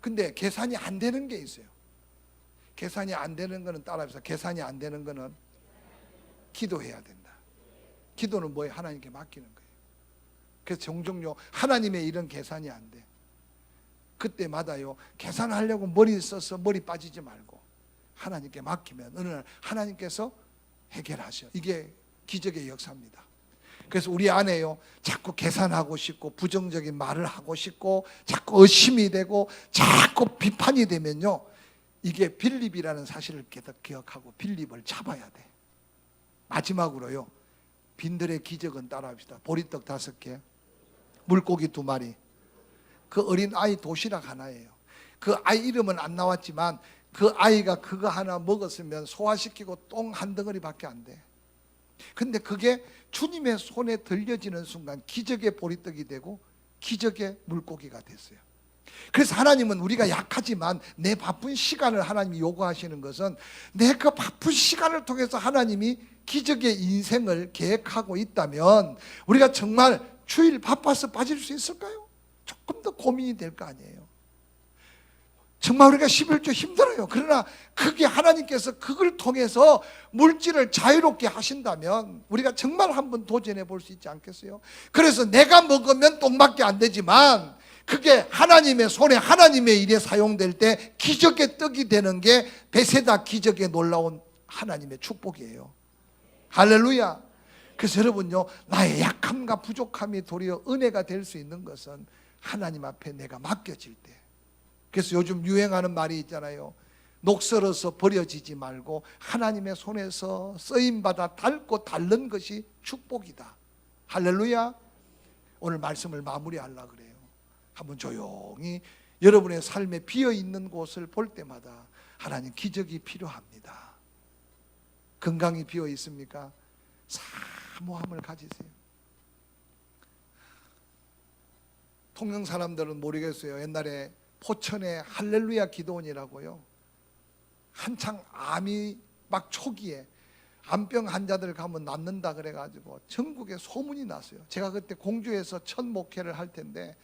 근데 계산이 안 되는 게 있어요. 계산이 안 되는 거는 따라해서, 계산이 안 되는 거는 기도해야 된다. 기도는 뭐예요? 하나님께 맡기는 거예요. 그래서 종종요, 하나님의 일은 계산이 안 돼. 그때마다요, 계산하려고 머리 써서 머리 빠지지 말고 하나님께 맡기면 어느 날 하나님께서 해결하셔. 이게 기적의 역사입니다. 그래서 우리 안에요, 자꾸 계산하고 싶고 부정적인 말을 하고 싶고 자꾸 의심이 되고 자꾸 비판이 되면요, 이게 빌립이라는 사실을 기억하고 빌립을 잡아야 돼. 마지막으로요, 빈들의 기적은 따라합시다. 보리떡 5개, 물고기 2마리, 그 어린 아이 도시락 하나예요. 그 아이 이름은 안 나왔지만 그 아이가 그거 하나 먹었으면 소화시키고 똥 한 덩어리밖에 안 돼. 근데 그게 주님의 손에 들려지는 순간 기적의 보리떡이 되고 기적의 물고기가 됐어요. 그래서 하나님은 우리가 약하지만 내 바쁜 시간을 하나님이 요구하시는 것은, 내 그 바쁜 시간을 통해서 하나님이 기적의 인생을 계획하고 있다면 우리가 정말 주일 바빠서 빠질 수 있을까요? 조금 더 고민이 될 거 아니에요. 정말 우리가 11조 힘들어요. 그러나 그게 하나님께서 그걸 통해서 물질을 자유롭게 하신다면 우리가 정말 한번 도전해 볼 수 있지 않겠어요? 그래서 내가 먹으면 똥밖에 안 되지만 그게 하나님의 손에 하나님의 일에 사용될 때 기적의 떡이 되는 게 베세다 기적의 놀라운 하나님의 축복이에요. 할렐루야. 그래서 여러분요, 나의 약함과 부족함이 도리어 은혜가 될 수 있는 것은 하나님 앞에 내가 맡겨질 때. 그래서 요즘 유행하는 말이 있잖아요. 녹슬어서 버려지지 말고 하나님의 손에서 쓰임받아 닳고 닳는 것이 축복이다. 할렐루야. 오늘 말씀을 마무리하려고 그래요. 한번 조용히 여러분의 삶에 비어있는 곳을 볼 때마다 하나님 기적이 필요합니다. 건강이 비어 있습니까? 사모함을 가지세요. 통영 사람들은 모르겠어요. 옛날에 포천에 할렐루야 기도원이라고요, 한창 암이 막 초기에 암병 환자들 가면 낫는다 그래가지고 전국에 소문이 났어요. 제가 그때 공주에서 첫 목회를 할 텐데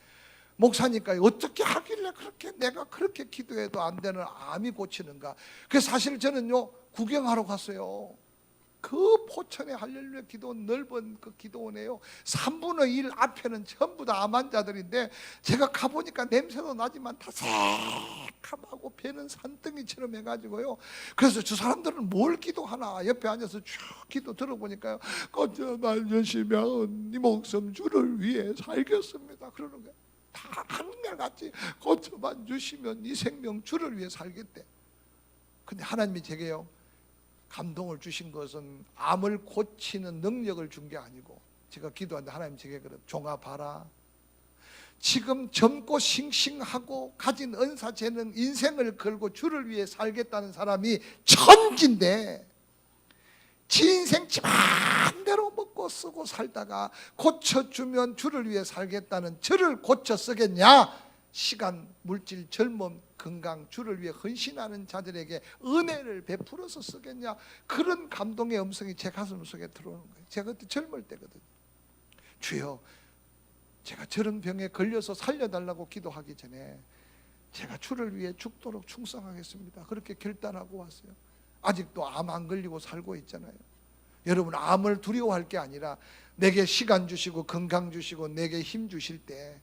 목사니까 어떻게 하길래 그렇게 내가 그렇게 기도해도 안 되는 암이 고치는가. 그래서 사실 저는요, 구경하러 갔어요. 그 포천의 할렐루야 기도원, 넓은 그 기도원에요, 3분의 1 앞에는 전부 다 암 환자들인데 제가 가보니까 냄새도 나지만 다 새카맣고 배는 산더미처럼 해가지고요. 그래서 저 사람들은 뭘 기도하나 옆에 앉아서 쭉 기도 들어보니까요, 거저날 열심히 한 네 목숨 주를 위해 살겠습니다 그러는 거예요. 다 한결같이 거쳐만 주시면 네 생명 주를 위해 살겠대. 근데 하나님이 제게요, 감동을 주신 것은 암을 고치는 능력을 준 게 아니고, 제가 기도하는데 하나님 제게 그래, 종아 봐라, 지금 젊고 싱싱하고 가진 은사 재능 인생을 걸고 주를 위해 살겠다는 사람이 천진데 지 인생 지만대로 먹고 쓰고 살다가 고쳐주면 주를 위해 살겠다는 저를 고쳐 쓰겠냐? 시간, 물질, 젊음, 건강, 주를 위해 헌신하는 자들에게 은혜를 베풀어서 쓰겠냐? 그런 감동의 음성이 제 가슴 속에 들어오는 거예요. 제가 그때 젊을 때거든요. 주여, 제가 저런 병에 걸려서 살려달라고 기도하기 전에 제가 주를 위해 죽도록 충성하겠습니다. 그렇게 결단하고 왔어요. 아직도 암 안 걸리고 살고 있잖아요. 여러분, 암을 두려워할 게 아니라 내게 시간 주시고 건강 주시고 내게 힘 주실 때,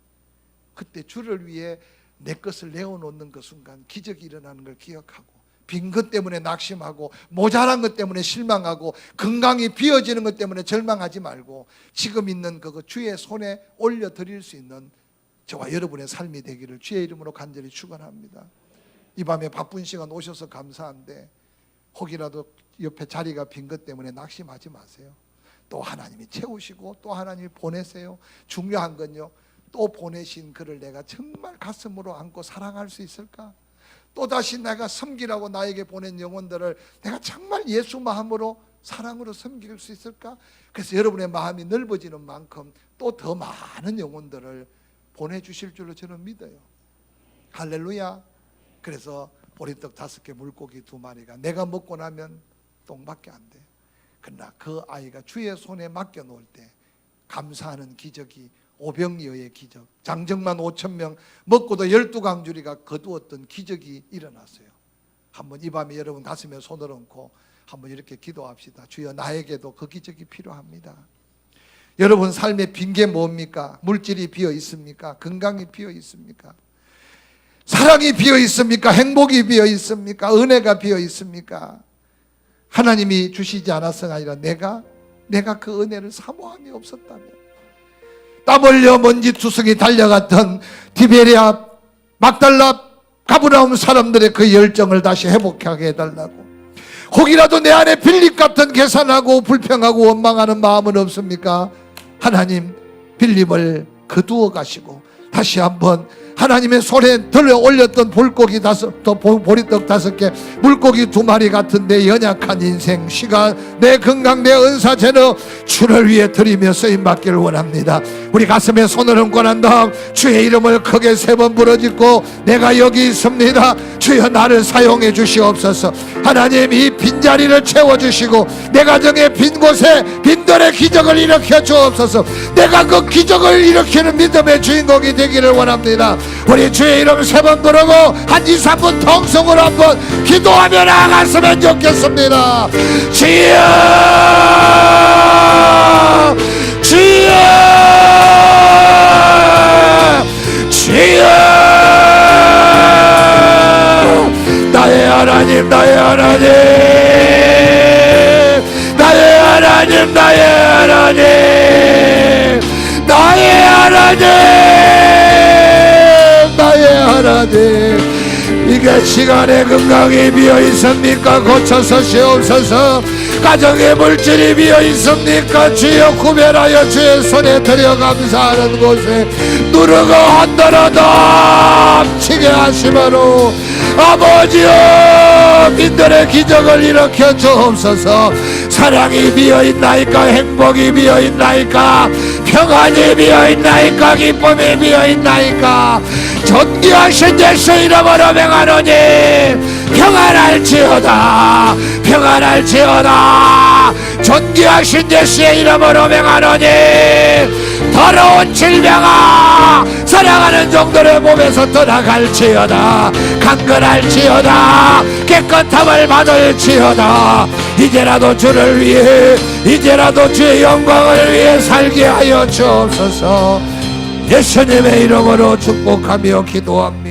그때 주를 위해 내 것을 내어놓는 그 순간 기적이 일어나는 걸 기억하고, 빈 것 때문에 낙심하고 모자란 것 때문에 실망하고 건강이 비어지는 것 때문에 절망하지 말고 지금 있는 그거 주의 손에 올려드릴 수 있는 저와 여러분의 삶이 되기를 주의 이름으로 간절히 축원합니다. 이 밤에 바쁜 시간 오셔서 감사한데 혹이라도 옆에 자리가 빈 것 때문에 낙심하지 마세요. 또 하나님이 채우시고 또 하나님이 보내세요. 중요한 건요, 또 보내신 그를 내가 정말 가슴으로 안고 사랑할 수 있을까? 또다시 내가 섬기라고 나에게 보낸 영혼들을 내가 정말 예수 마음으로 사랑으로 섬길 수 있을까? 그래서 여러분의 마음이 넓어지는 만큼 또 더 많은 영혼들을 보내주실 줄로 저는 믿어요. 할렐루야. 그래서 보리떡 5개, 물고기 2마리가 내가 먹고 나면 똥밖에 안 돼. 그러나 그 아이가 주의 손에 맡겨놓을 때 감사하는 기적이, 오병이어의 기적, 장정만 5,000명 먹고도 12강주리가 거두었던 기적이 일어났어요. 한번 이 밤에 여러분 가슴에 손을 얹고 한번 이렇게 기도합시다. 주여, 나에게도 그 기적이 필요합니다. 여러분 삶의 빈게 뭡니까? 물질이 비어 있습니까? 건강이 비어 있습니까? 사랑이 비어 있습니까? 행복이 비어 있습니까? 은혜가 비어 있습니까? 하나님이 주시지 않았으가 아니라 내가 그 은혜를 사모함이 없었다면, 땀 흘려 먼지투성이 달려갔던 디베랴, 막달라, 가브나움 사람들의 그 열정을 다시 회복하게 해달라고, 혹이라도 내 안에 빌립 같은 계산하고 불평하고 원망하는 마음은 없습니까? 하나님, 빌립을 거두어 가시고 다시 한번 하나님의 손에 들어 올렸던 보리떡 5개, 물고기 2마리 같은데 연약한 인생, 시간, 내 건강, 내 은사, 재능 주를 위해 드리며 쓰임받기를 원합니다. 우리 가슴에 손을 얹고 난 다음 주의 이름을 크게 3번 부르짖고, 내가 여기 있습니다. 주여, 나를 사용해 주시옵소서. 하나님, 이 빈자리를 채워주시고 내 가정의 빈 곳에 빈들의 기적을 일으켜 주옵소서. 내가 그 기적을 일으키는 믿음의 주인공이 되기를 원합니다. 우리 주의 이름 3번 부르고 1-2-3분 통성으로 한번 기도하며 나아갔으면 좋겠습니다. 주여, 주여, 주여, 나의 하나님, 나의 하나님, 나의 하나님, 나의 하나님, 나의 하나님, 나의 하나님. 이게 시간의 건강이 비어 있습니까? 고쳐서 시옵소서. 가정의 물질이 비어 있습니까? 주여, 구별하여 주의 손에 들여 감사하는 곳에 누르고 흔들어 넘치게 하시므로 아버지여, 빈들의 기적을 일으켜 주옵소서. 사랑이 비어있나이까? 행복이 비어있나이까? 평안이 비어있나이까? 기쁨이 비어있나이까? 존귀하신 예수 이름으로 명하노니 평안할지어다, 평안할지어다. 존귀하신 예수의 이름으로 명하노니 더러운 질병아, 사랑하는 종들의 몸에서 떠나갈지어다. 강건할지어다. 깨끗함을 받을지어다. 이제라도 주를 위해, 이제라도 주의 영광을 위해 살게 하여 주옵소서. 예수님의 이름으로 축복하며 기도합니다.